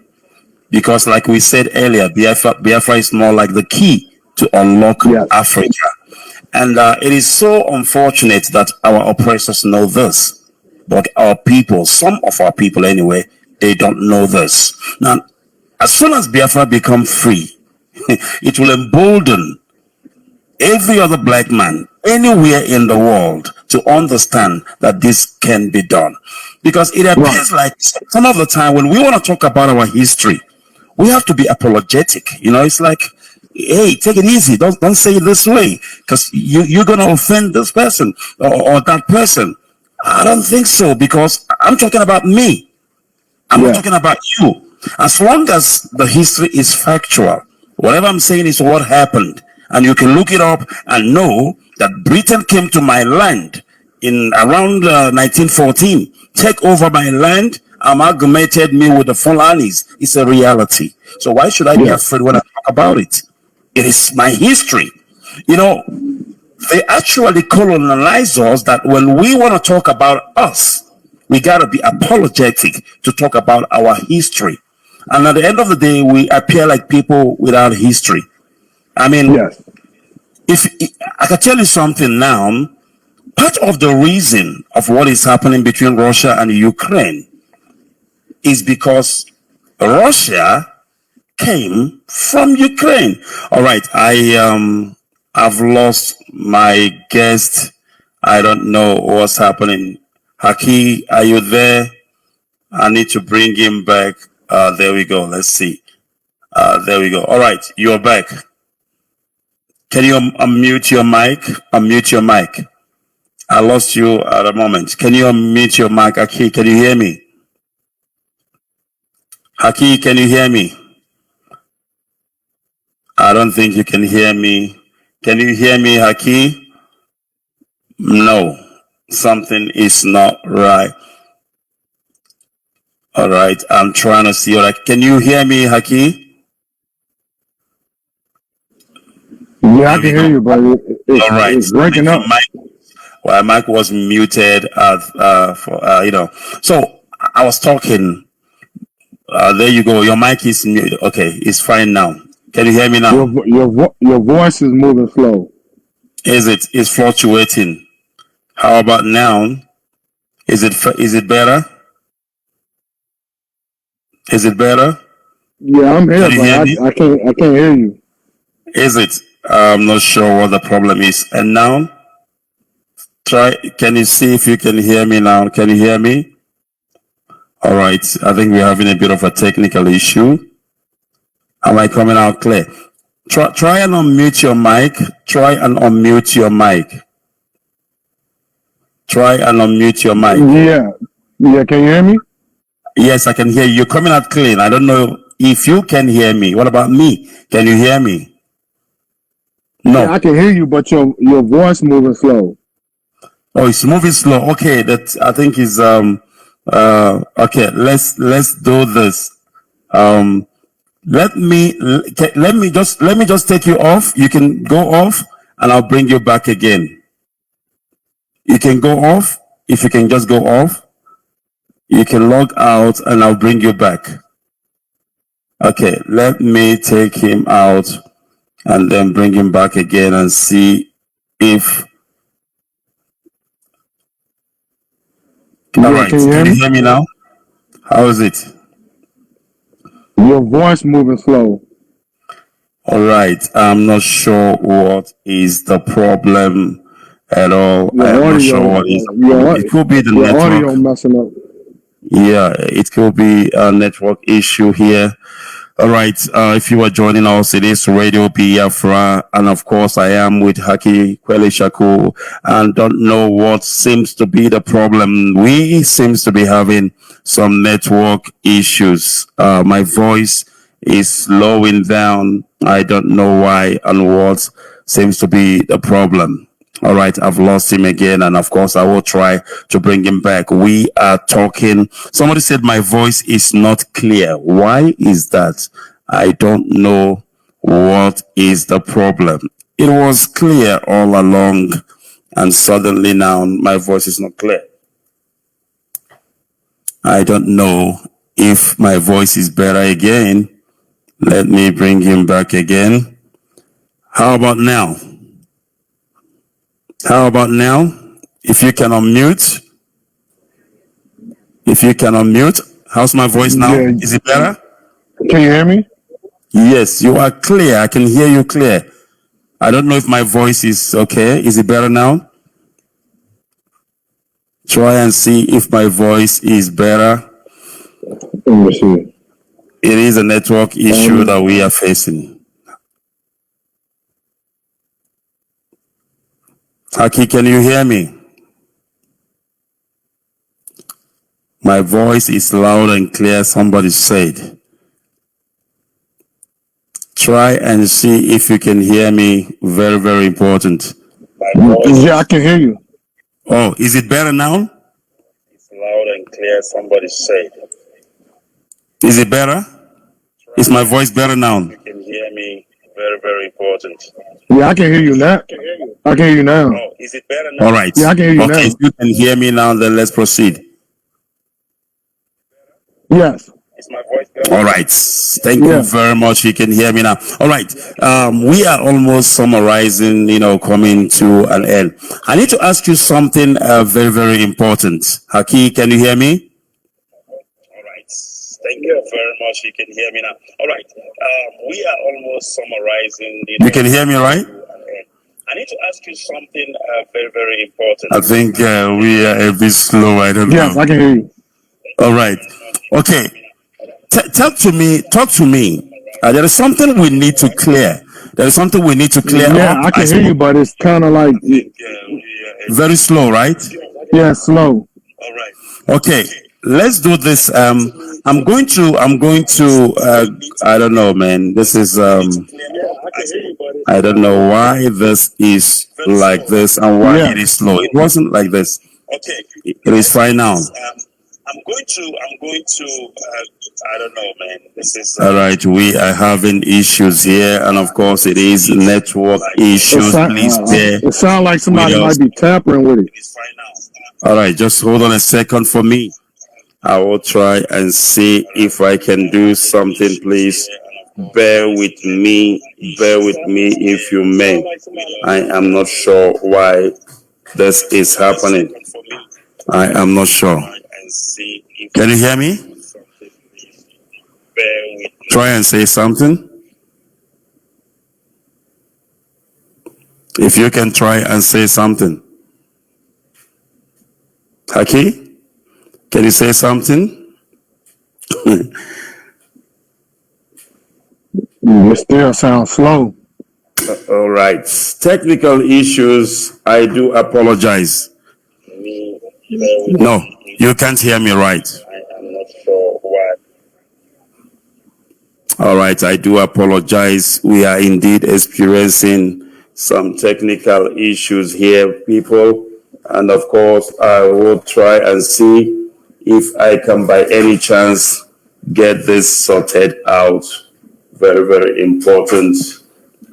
because like we said earlier, Biafra is more like the key to unlock Africa. And it is so unfortunate that our oppressors know this, but our people, some of our people anyway, they don't know this. Now, as soon as Biafra become free, it will embolden every other Black man anywhere in the world to understand that this can be done. Because it appears like some of the time when we want to talk about our history, we have to be apologetic. It's like, hey, take it easy. Don't say it this way, because you're going to offend this person or that person. I don't think so, because I'm talking about me. I'm not talking about you. As long as the history is factual, whatever I'm saying is what happened. And you can look it up and know that Britain came to my land in around 1914, take over my land, amalgamated me with the Fulanis. It's a reality. So why should I be afraid when I talk about it? It is my history. they actually colonize us, that when we want to talk about us, we got to be apologetic to talk about our history. And at the end of the day, we appear like people without history. I mean, Yes. if I can tell you something now, part of the reason of what is happening between Russia and Ukraine is because Russia came from Ukraine. All right, I've lost my guest. I don't know what's happening. Haki, are you there? I need to bring him back. There we go. Let's see. There we go. All right, you're back. Can you unmute your mic? Unmute your mic. I lost you at a moment. Can you unmute your mic, Haki? Can you hear me? Haki, can you hear me? I don't think you can hear me. Can you hear me, Haki? No, something is not right. All right, I'm trying to see. All right, can you hear me, Haki? Yeah, I can hear you, but All right, it's breaking up. My mic was muted. So I was talking. There you go. Your mic is muted. Okay, it's fine now. Can you hear me now? Your voice is moving slow. It's fluctuating. How about now? Is it better? Is it better? Yeah, I'm here, Can you hear me? but I can't hear you. Is it? I'm not sure what the problem is. And now, can you see if you can hear me now? Can you hear me? All right. I think we're having a bit of a technical issue. Am I coming out clear? Try and unmute your mic. Try and unmute your mic. Try and unmute your mic. Yeah. Can you hear me? Yes, I can hear you. You're coming out clean. I don't know if you can hear me. What about me? Can you hear me? No. Yeah, I can hear you, but your voice moving slow. Oh, it's moving slow. Okay, that I think is okay. Let's do this. Let me just take you off. You can go off, and I'll bring you back again. You can go off. If you can just go off, you can log out, and I'll bring you back. Okay, let me take him out and then bring him back again and see if. All right, can you hear me now? How is it? Your voice moving slow. All right, I'm not sure what is the problem at all. I'm not sure what is the problem. It could be the network. Audio messing up. Yeah, it could be a network issue here. All right, if you are joining us, it is Radio Biafra, and of course I am with Haki Kwele and don't know what seems to be the problem. We seems to be having some network issues. My voice is slowing down. I don't know why and what seems to be the problem. All right, I've lost him again, and of course I will try to bring him back. We are talking. Somebody said my voice is not clear. Why is that? I don't know what is the problem. It was clear all along, and suddenly now my voice is not clear. I don't know if my voice is better again. Let me bring him back again. How about now? How about now? If you can unmute. If you can unmute. How's my voice now? Yeah. Is it better? Can you hear me? Yes, you are clear. I can hear you clear. I don't know if my voice is okay. Is it better now? Try and see if my voice is better. Let me see. It is a network issue that we are facing. Haki, can you hear me? My voice is loud and clear, somebody said. Try and see if you can hear me. Very, very important. Yeah, I can hear you. Oh, is it better now? It's loud and clear, somebody said. Is it better? Is my voice better now? You can hear me Very, very important. Yeah, I can hear you now. I can hear you now. Oh, is it better now? All right. Yeah, I can hear you Okay, now. if you can hear me now, then let's proceed. Yes. Is my voice better? All right. Thank you very much. You can hear me now. All right. We are almost summarizing, coming to an end. I need to ask you something very, very important. Haki, can you hear me? All right. Thank you very much. You can hear me now. All right. We are almost summarizing. You can hear me, right? I need to ask you something very, very important. I think we are a bit slow. I don't know. Yes, I can hear you. All right. Okay. Talk to me. There is something we need to clear. There is something we need to clear up. Yeah, I can hear you, but it's kind of like very slow, right? Yeah, slow. All right. Okay. Let's do this. I'm going to. I don't know, man. This is. I don't know why this is like this and why it is slow. It wasn't like this. Okay. It is fine now. I'm going to. I don't know, man. This is. All right. We are having issues here, and of course, it is network issues. Please bear. It sounds like somebody might be tampering with it. It is fine now. All right. Just hold on a second for me. I will try and see if I can do something, please. Bear with me if you may. I am not sure why this is happening. I am not sure. Can you hear me? Try and say something. If you can try and say something. Haki? Can you say something? It still sounds slow. All right. Technical issues. I do apologize. No, you can't hear me right. I am not sure why. All right. I do apologize. We are indeed experiencing some technical issues here, people. And of course, I will try and see if I can by any chance get this sorted out. Very, very important.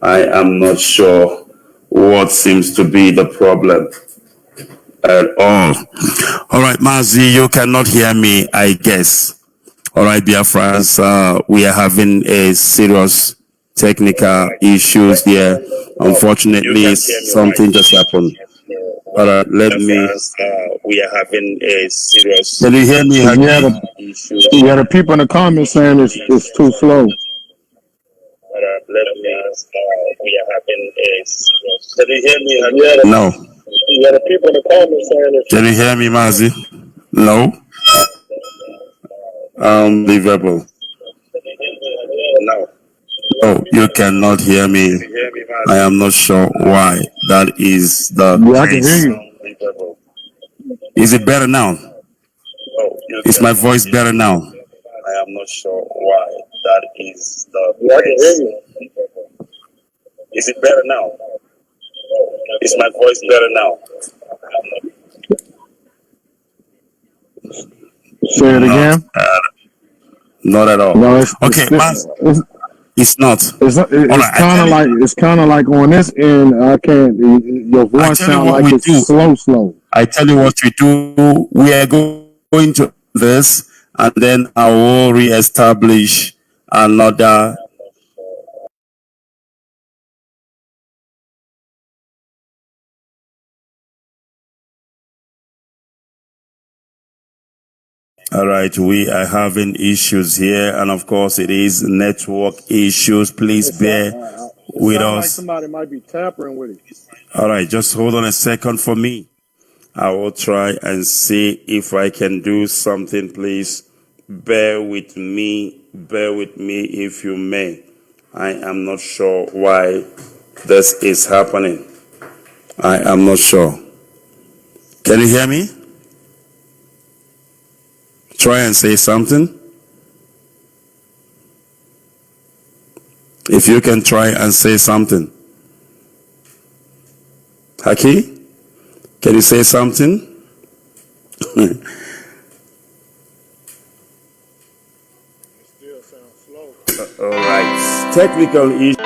I am not sure what seems to be the problem at all. All right, Mazi, you cannot hear me, I guess. All right, Biafrans, we are having a serious technical issues here. Unfortunately, something just happened. All right, let me. We are having a serious. Can you hear me? Yeah, the people in the comments saying it's too slow. Let me. We are having a. Can you hear me? No. Yeah, the people in the comments saying it's. Can you hear me, Mazi? No. Unbelievable. No. Oh, you cannot hear me. I am not sure why. That is the Yeah, case. I can hear you. Is it better now? Is my voice better now? I am not sure why. That is the case. Yeah, I can hear you. Is it better now? Is my voice better now? Say it again. Not at all. No, okay, it's not. It's kind of like on this end. I can't. Your voice sounds like it's slow. I tell you what we do. We are going to this, and then I will reestablish another. All right, we are having issues here, and of course, it is network issues. Please bear with us. Like somebody might be tampering with it. All right, just hold on a second for me. I will try and see if I can do something, please. Bear with me if you may. I am not sure why this is happening. I am not sure. Can you hear me? Try and say something. If you can try and say something. Haki, can you say something? All right. Technical issue.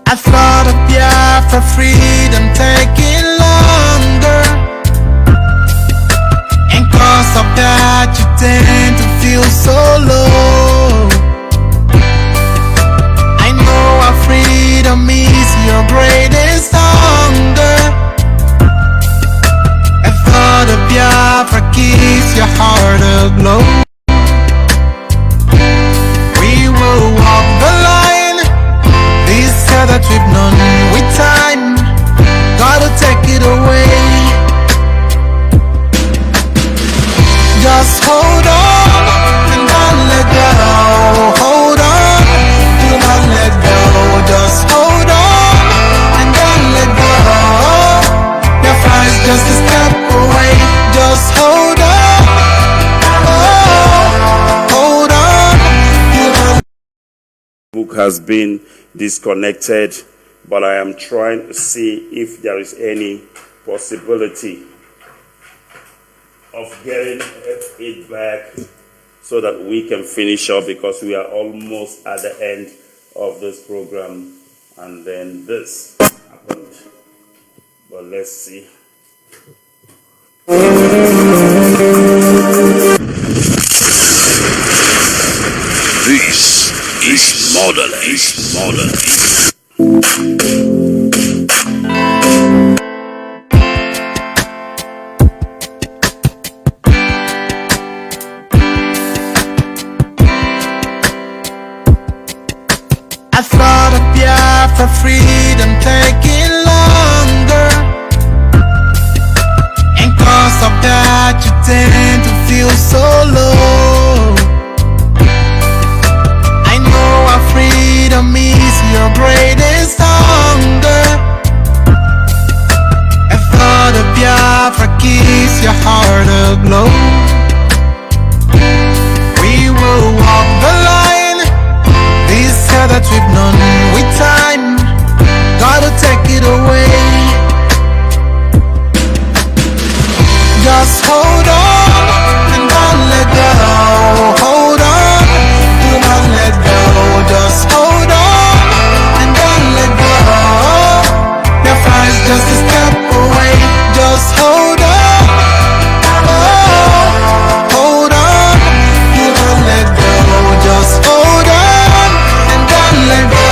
I thought of Biafra freedom taking longer, and cause of that you tend to feel so low. I know our freedom is your greatest hunger. I thought of Biafra keeps your heart aglow. We will walk the line, this hell that we've known with time, gotta take it away. Just hold on and don't let go. Hold on, do not let go. Just hold on and don't let go. Your fire is just a step away. Just hold on. Oh, hold on. Book has been disconnected, but I am trying to see if there is any possibility of getting it back so that we can finish up, because we are almost at the end of this program, and then this happened. But let's see. This is Motherland. I thought of Biafra freedom taking longer, and cause of that you tend to feel so low. I know our freedom is your greatest hunger. I thought of Biafra keeps your heart aglow. We will walk the line, this hell that we've known with time, gotta take it away. Just hold on and don't let go. Hold on, do not let go. Just hold on and don't let go. Your fire is just a step away. Just hold on. Oh, hold on, do not let go. Just hold on and don't let go.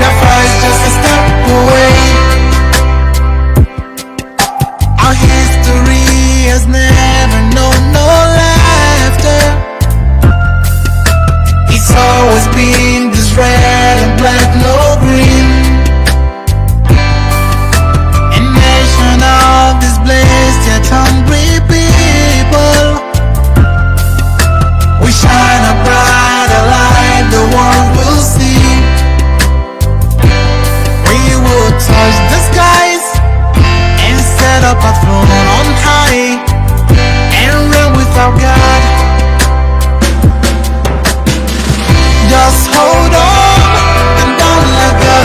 Your fire is just a step away. Our history has never known no laughter. It's always been this red and black, no green. A nation of these blessed yet hungry people. We shine a brighter light, the world will see. We will touch the skies and set up a throne on high, and reign with our God. Just hold on and don't let go.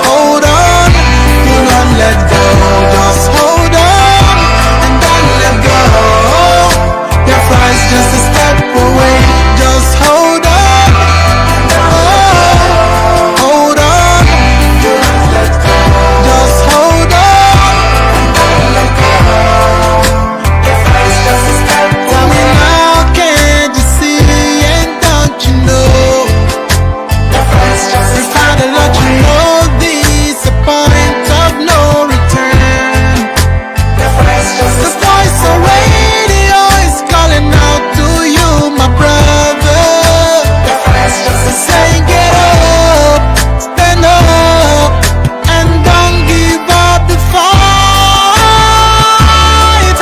Hold on, do not let go. Just hold on and don't let go. Your fire is just a step away. Just hold on. Oh, hold on. Do not let go. Just hold on and don't let go. Your fire is just a step away. Tell me now, can't you see and don't you know? We found a lot, you know, this a point of no return. The voice of radio is calling out to you, my brother. Saying get up, stand up, and don't give up the fight.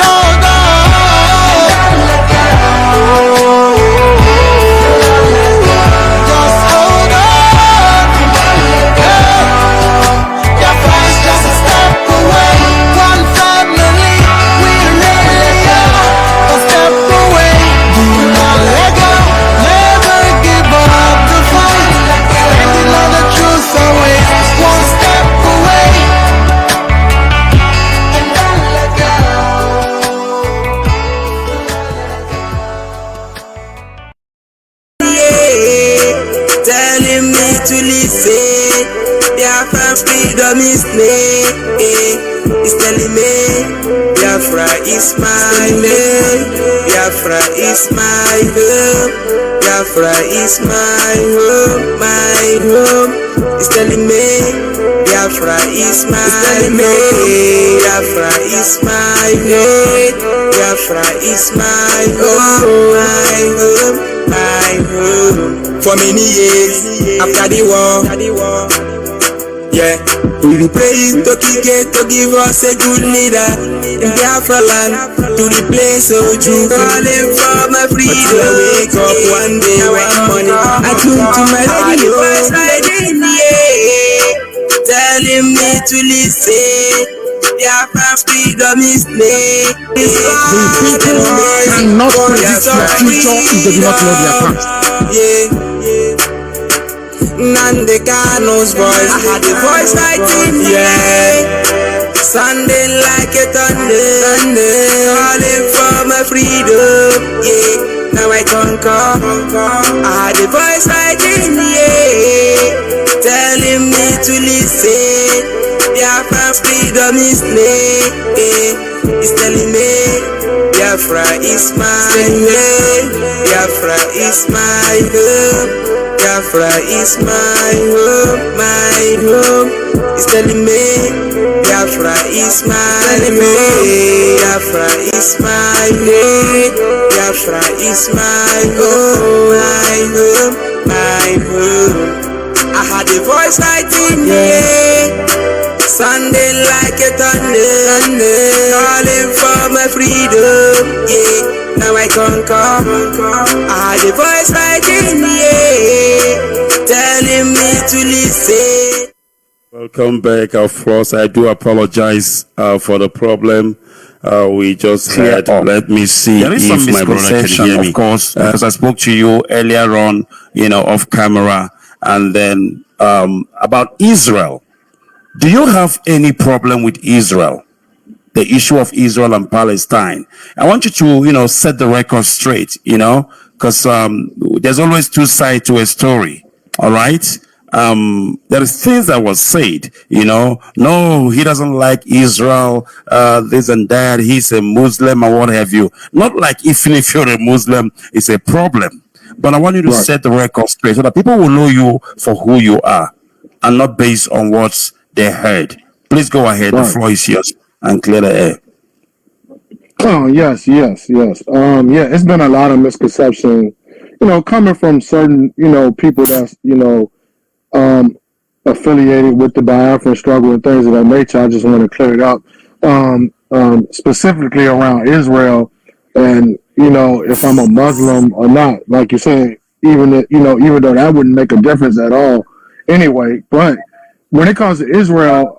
Hold on. Just hold on. Biafra freedom is name. It's telling me Biafra is my name. Biafra is my home. Biafra is my home, my home. It's telling me Biafra is my home. Biafra is my home. Biafra is my home, my home, my home. For many years after the war, yeah, we be praying to give us a good leader in Biafra land to replace Oju. Calling for my freedom. But I wake up one day, one morning, I tune to my radio, telling me to listen. Biafra freedom is name. The people cannot predict the future if they do not know their past. Nandekano's voice, I had a voice fighting, Sunday like a Sunday, calling for my freedom, now I conquer. I had a voice fighting, telling me to listen. Biafra freedom is name, it's telling me Biafra is my home. Biafra is my home. Biafra is my home, my home. It's telling me Biafra is my home. Biafra is my home. Biafra is my home, my home, my home. I had a voice fighting, Sunday like a Sunday, calling for my freedom, now I conquer. I had a voice fighting, telling me to listen. Welcome back. Of course, I do apologize for the problem we just had. Let me see there is if some my brother can hear me. Of course, because I spoke to you earlier on, off camera, and then about Israel. Do you have any problem with Israel? The issue of Israel and Palestine. I want you to, set the record straight, because there's always two sides to a story. All right. There is things that was said, no, he doesn't like Israel, this and that. He's a Muslim or what have you. Not like even if you're a Muslim, it's a problem. But I want you to set the record straight so that people will know you for who you are and not based on what's they heard. Please go ahead. The floor is yours and clear the air. Oh, yes. It's been a lot of misconception, coming from certain, people that's, affiliated with the Biafran struggle and things of that nature. I just want to clear it up, specifically around Israel and, if I'm a Muslim or not, like you said, even though that wouldn't make a difference at all anyway, but when it comes to Israel,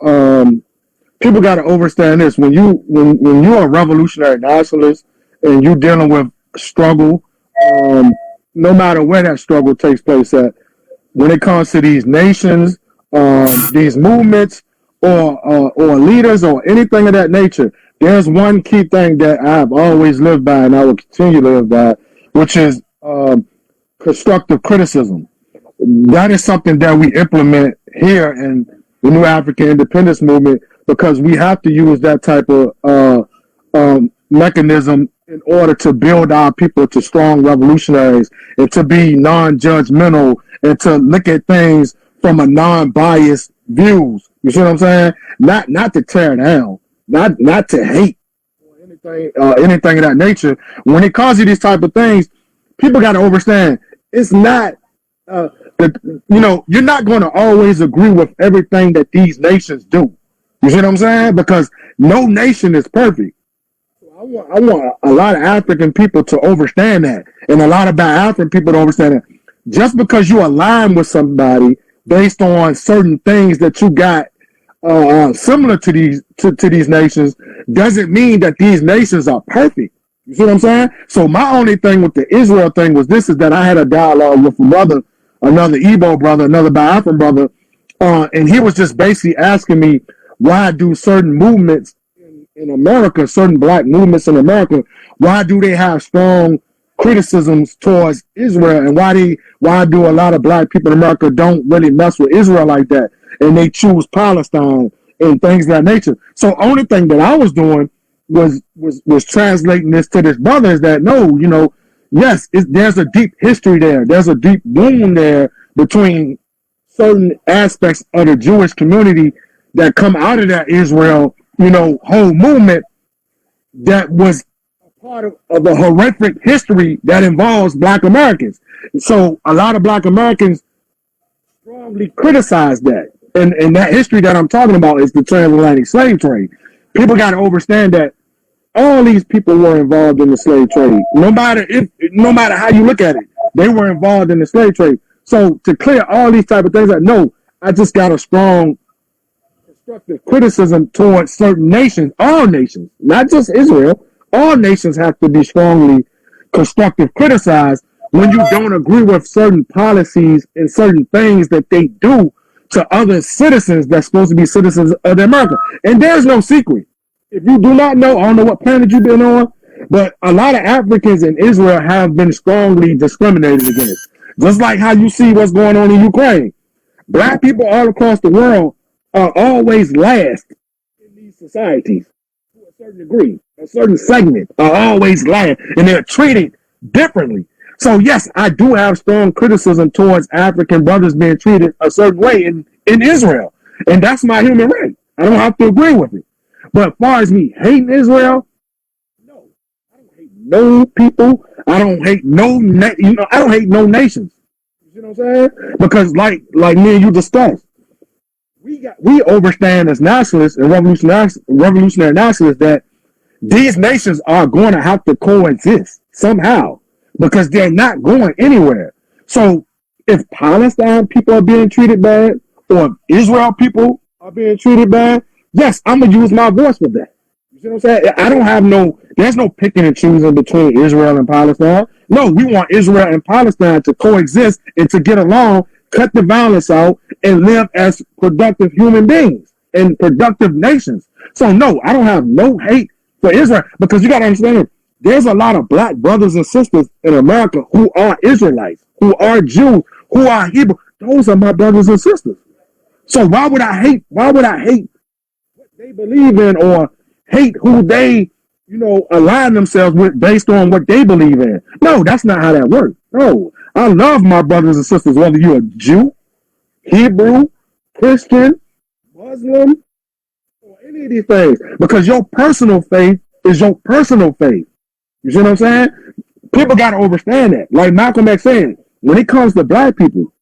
people got to understand this. When you're a revolutionary nationalist and you're dealing with struggle, no matter where that struggle takes place at, when it comes to these nations, these movements, or leaders, or anything of that nature, there's one key thing that I've always lived by and I will continue to live by, which is constructive criticism. That is something that we implement here in the New African Independence Movement because we have to use that type of mechanism in order to build our people to strong revolutionaries and to be non-judgmental and to look at things from a non-biased views. You see what I'm saying? Not to tear down, not to hate or anything of that nature. When it comes to these type of things, people got to understand it's not. You're not going to always agree with everything that these nations do. You see what I'm saying? Because no nation is perfect. I want a lot of African people to understand that, and a lot of Biafran people to understand that. Just because you align with somebody based on certain things that you got similar to these nations doesn't mean that these nations are perfect. You see what I'm saying? So my only thing with the Israel thing was this: is that I had a dialogue with another Igbo brother, another Biafran brother, and he was just basically asking me, why do certain movements in America, certain black movements in America, why do they have strong criticisms towards Israel, and why do a lot of black people in America don't really mess with Israel like that? and they choose Palestine and things of that nature. So only thing that I was doing was translating this to this brother is that no, yes, there's a deep history there. There's a deep wound there between certain aspects of the Jewish community that come out of that Israel, whole movement that was part of the horrific history that involves Black Americans. So a lot of Black Americans strongly criticize that. And that history that I'm talking about is the transatlantic slave trade. People got to understand that all these people were involved in the slave trade. No matter how you look at it, they were involved in the slave trade. So to clear all these type of things, I just got a strong constructive criticism towards certain nations, all nations, not just Israel. All nations have to be strongly constructive criticized when you don't agree with certain policies and certain things that they do to other citizens that's supposed to be citizens of America. And there's no secret. If you do not know, I don't know what planet you've been on, but a lot of Africans in Israel have been strongly discriminated against. Just like how you see what's going on in Ukraine. Black people all across the world are always last in these societies to a certain degree. A certain segment are always last, and they're treated differently. So yes, I do have strong criticism towards African brothers being treated a certain way in Israel. And that's my human right. I don't have to agree with it. But as far as me hating Israel, no. I don't hate no people. I don't hate I don't hate no nations. You know what I'm saying? Because like me and you discussed, we understand as nationalists and revolutionary nationalists that these nations are going to have to coexist somehow because they're not going anywhere. So if Palestine people are being treated bad or Israel people are being treated bad, yes, I'm going to use my voice for that. You see what I'm saying? I don't have there's no picking and choosing between Israel and Palestine. No, we want Israel and Palestine to coexist and to get along, cut the violence out, and live as productive human beings and productive nations. So no, I don't have no hate for Israel because you got to understand, there's a lot of Black brothers and sisters in America who are Israelites, who are Jews, who are Hebrew. Those are my brothers and sisters. So why would I hate what they believe in or hate who they, align themselves with based on what they believe in? No, that's not how that works. No, I love my brothers and sisters, whether you're a Jew, Hebrew, Christian, Muslim, or any of these things, because your personal faith is your personal faith. You see what I'm saying? People got to understand that. Like Malcolm X said, when it comes to Black people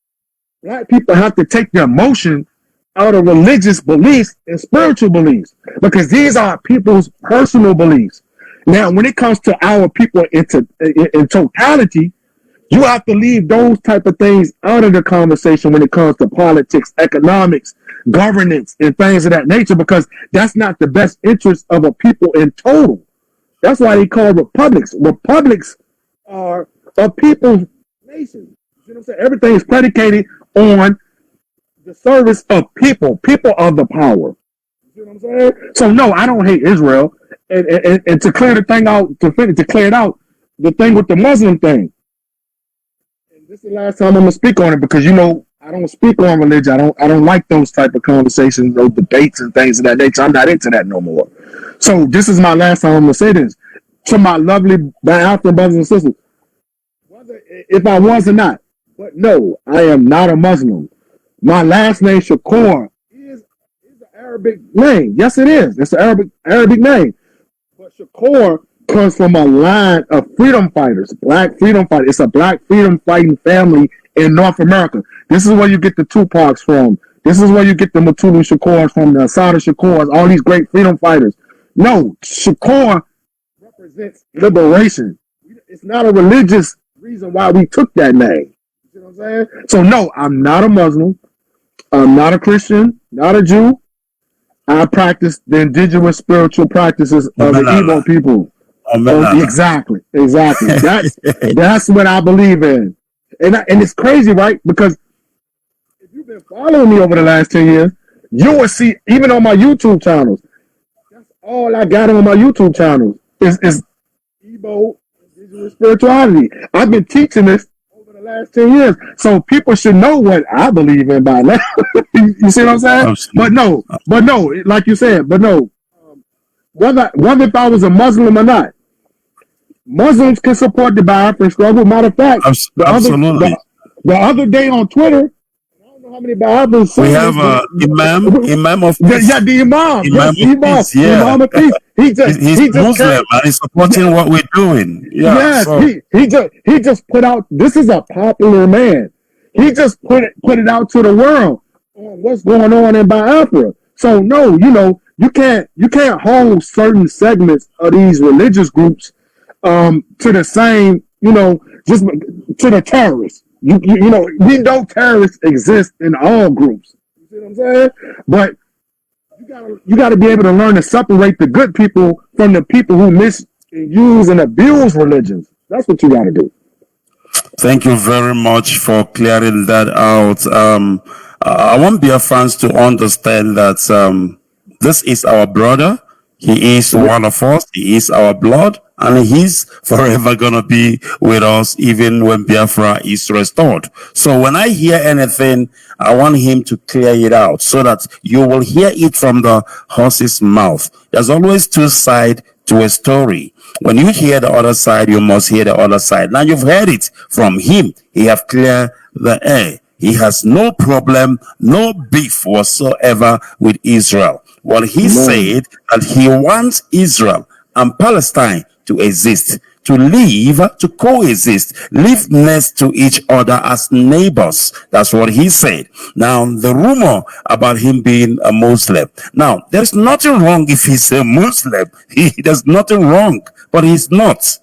have to take their emotion out of religious beliefs and spiritual beliefs because these are people's personal beliefs. Now, when it comes to our people in totality, you have to leave those type of things out of the conversation when it comes to politics, economics, governance, and things of that nature because that's not the best interest of a people in total. That's why they call republics. Republics are a people's nation. You know what I'm saying? Everything is predicated on the service of people. People are the power. You know what I'm saying? So no, I don't hate Israel. And to clear the thing out, to clear it out, the thing with the Muslim thing. And this is the last time I'm gonna speak on it because I don't speak on religion. I don't like those type of conversations, those debates and things of that nature. I'm not into that no more. So this is my last time I'm gonna say this to my lovely Biafra brothers and sisters. Whether if I was or not, but no, I am not a Muslim. My last name Shakur is an Arabic name. Yes, it is. It's an Arabic name. But Shakur comes from a line of freedom fighters, Black freedom fighters. It's a Black freedom fighting family in North America. This is where you get the Tupacs from. This is where you get the Mutulu Shakurs from, the Assata Shakurs, all these great freedom fighters. No, Shakur represents liberation. It's not a religious reason why we took that name. You know what I'm saying? So no, I'm not a Muslim. I'm not a Christian, not a Jew. I practice the indigenous spiritual practices of the Igbo people. Exactly. That's what I believe in. And it's crazy, right? Because if you've been following me over the last 10 years, you will see, even on my YouTube channels, that's all I got on my YouTube channels is Igbo indigenous spirituality. I've been teaching this over the last 10 years. So people should know what I believe in by now. You see what I'm saying? Absolutely. But no, like you said, but no. Whether if I was a Muslim or not, Muslims can support the Biafran struggle. Matter of fact, Absolutely. the other day on Twitter, I don't know how many Biafrans. We have Imam of Peace. Yeah, the Imam. Imam Yes, of Peace, yeah. Imam of Peace. He's Muslim and he's supporting what we're doing. Yeah. Yes, So, he just put out. This is a popular man. He just put it out to the world on what's going on in Biafra. So no, you can't hold certain segments of these religious groups to the same, just to the terrorists. We know terrorists exist in all groups. You see what I'm saying? But you gotta be able to learn to separate the good people from the people who misuse and abuse religions. That's what you gotta do. thank you very much for clearing that out. I want Biafrans to understand that this is our brother. He is one of us. He is our blood. And he's forever going to be with us even when Biafra is restored. So when I hear anything, I want him to clear it out so that you will hear it from the horse's mouth. There's always two sides to a story. When you hear the other side, you must hear the other side. Now you've heard it from him. He have cleared the air. He has no problem, no beef whatsoever with Israel. Well, he said that he wants Israel and Palestine to exist, to live, to coexist, live next to each other as neighbors. That's what he said. Now, the rumor about him being a Muslim. Now, there's nothing wrong if he's a Muslim. There's nothing wrong, but he's not.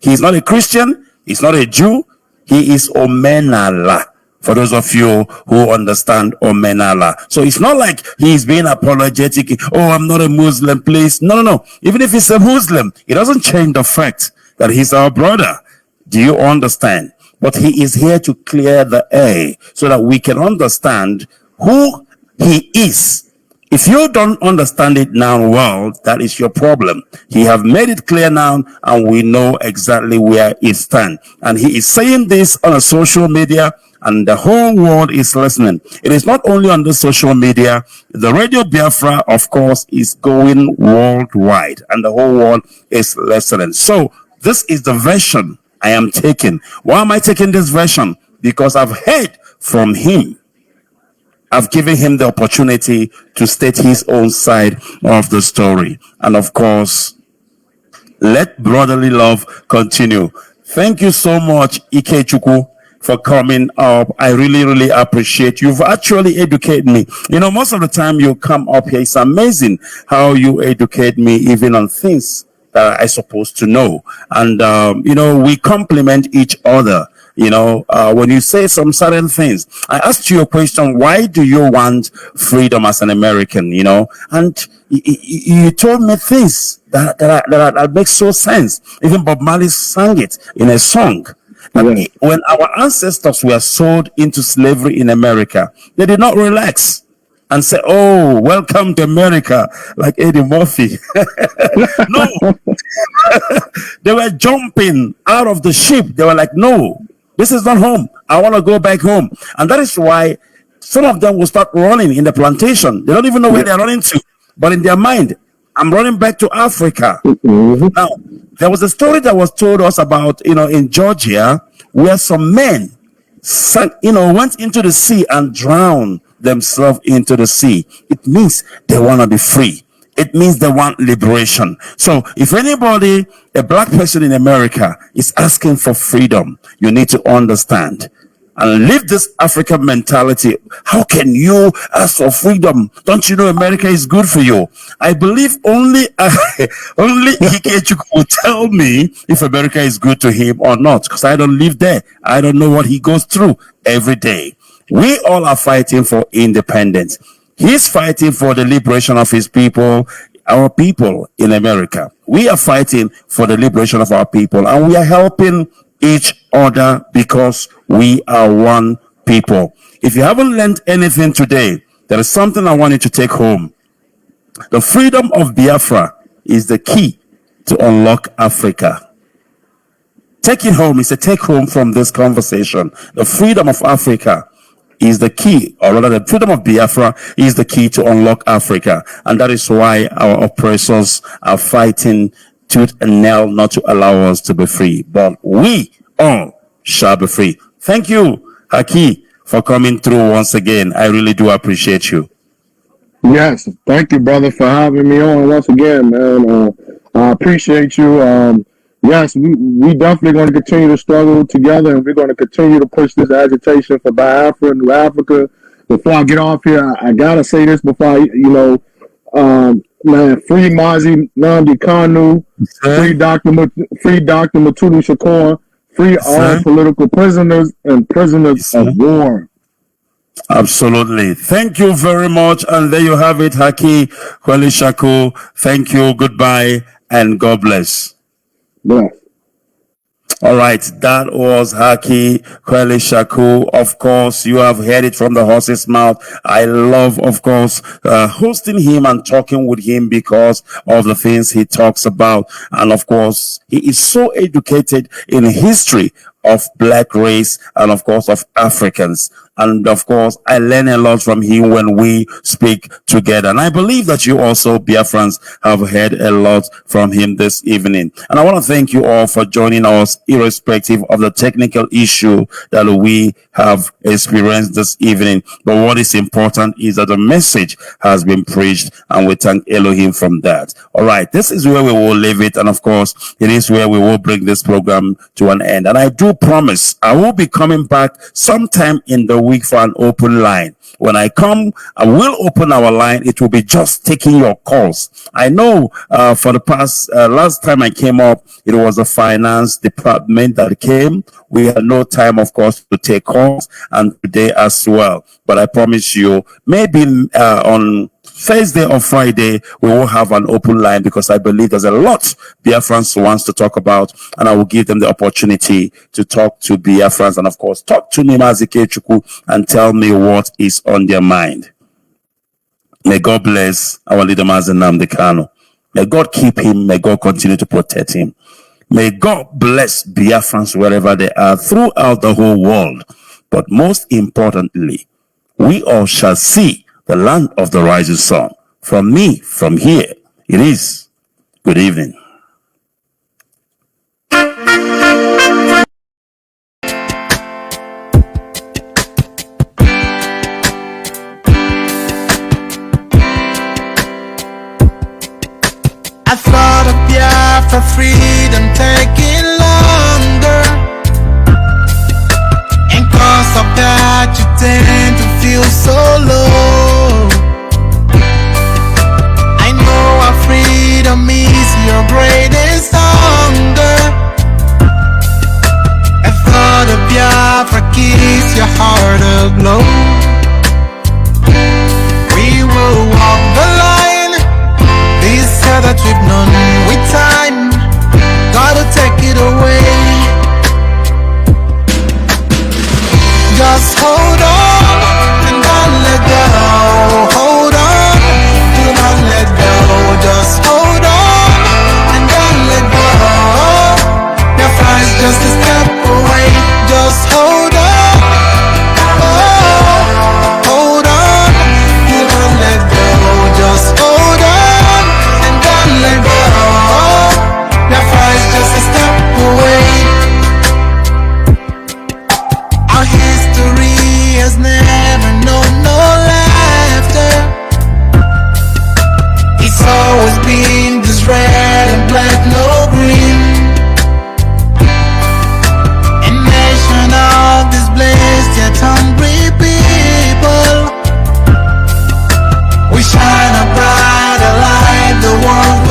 He's not a Christian. He's not a Jew. He is Omenala. For those of you who understand Omenala. So it's not like he's being apologetic. Oh, I'm not a Muslim, please. No. Even if he's a Muslim, it doesn't change the fact that he's our brother. Do you understand? But he is here to clear the air so that we can understand who he is. If you don't understand it now, well, that is your problem. He have made it clear now, and we know exactly where he stands. And he is saying this on a social media, and the whole world is listening. It is not only on the social media. The Radio Biafra, of course, is going worldwide, and the whole world is listening. So this is the version I am taking. Why am I taking this version? Because I've heard from him. I've given him the opportunity to state his own side of the story. And of course, let brotherly love continue. Thank you so much, Ikechukwu, for coming up. I really appreciate you. You've actually educated me. Most of the time you come up here, it's amazing how you educate me even on things that I'm supposed to know. And, we complement each other. When you say some certain things, I asked you a question, why do you want freedom as an American, and you told me things that make so sense. Even Bob Marley sang it in a song. When our ancestors were sold into slavery in America, they did not relax and say, oh, welcome to America, like Eddie Murphy. No. They were jumping out of the ship. They were like, no, this is not home. I want to go back home. And that is why some of them will start running in the plantation. They don't even know where they're running to. But in their mind, I'm running back to Africa. Now, there was a story that was told us about, in Georgia, where some men, went into the sea and drowned themselves into the sea. It means they want to be free. It means they want liberation. So if anybody, a black person in America, is asking for freedom, you need to understand and leave this African mentality. How can you ask for freedom? Don't you know America is good for you? I believe only Ikechukwu will tell me if America is good to him or not, because I don't live there. I don't know what he goes through every day. We all are fighting for independence. He's fighting for the liberation of his people, our people in America. We are fighting for the liberation of our people, and we are helping each other because we are one people. If you haven't learned anything today, there is something I want you to take home. The freedom of Biafra is the key to unlock Africa. take it home. It's a take home from this conversation. The freedom of Africa is the key, or rather the freedom of Biafra is the key to unlock Africa. And that is why our oppressors are fighting tooth and nail not to allow us to be free. But we all shall be free. Thank you, Haki, for coming through once again. I really do appreciate you. Yes, thank you, brother, for having me on once again, man. I appreciate you. Yes, we definitely going to continue to struggle together, and we're going to continue to push this agitation for Biafra and New Africa. Before I get off here, I gotta say this before man, free Mazi Nnamdi Kanu, free Dr. Matutu Shakur, free all political prisoners and prisoners of war. Absolutely. Thank you very much. And there you have it, Haki Kweli Shaku. Thank you. Goodbye and God bless. Yeah. All right, that was Haki Kweli Shaku. Of course, you have heard it from the horse's mouth. I love, of course, hosting him and talking with him because of the things he talks about. And of course, he is so educated in history of black race and of course of Africans. And of course, I learn a lot from him when we speak together. And I believe that you also, Biafrans, have heard a lot from him this evening. And I want to thank you all for joining us, irrespective of the technical issue that we have experienced this evening. But what is important is that the message has been preached, and we thank Elohim from that. All right, this is where we will leave it. And of course, it is where we will bring this program to an end. And I do promise I will be coming back sometime in the week for an open line. When I come, I will open our line. It will be just taking your calls. I know for the past, last time I came up, it was the finance department that came. We had no time, of course, to take calls, and today as well. But I promise you, maybe on Thursday or Friday, we will have an open line, because I believe there's a lot Biafrans wants to talk about, and I will give them the opportunity to talk to Biafrans and, of course, talk to Mazi Ikechukwu and tell me what is on their mind. May God bless our leader, Mazi Nnamdi Kanu. May God keep him. May God continue to protect him. May God bless Biafrans wherever they are throughout the whole world. But most importantly, we all shall see the land of the rising sun. From me, from here, it is good evening. I thought of Biafra freedom taking longer, and cause of that you tend to feel so low. I know our freedom is your greatest hunger. I thought of Biafra keeps your heart aglow. We will walk the line, this that we've known with time. Gotta take it away. Just hold on and don't let go. Hold on, do not let go. Just hold on and don't let go. Your friend's just a step away. Just hold on. Oh, hold on, do not let go. Just hold on and don't let go. Your friend's just a step away. Our history has never known no laughter. It's always been this red and black, no green. A nation of this blessed yet hungry people. We shine a brighter light, the world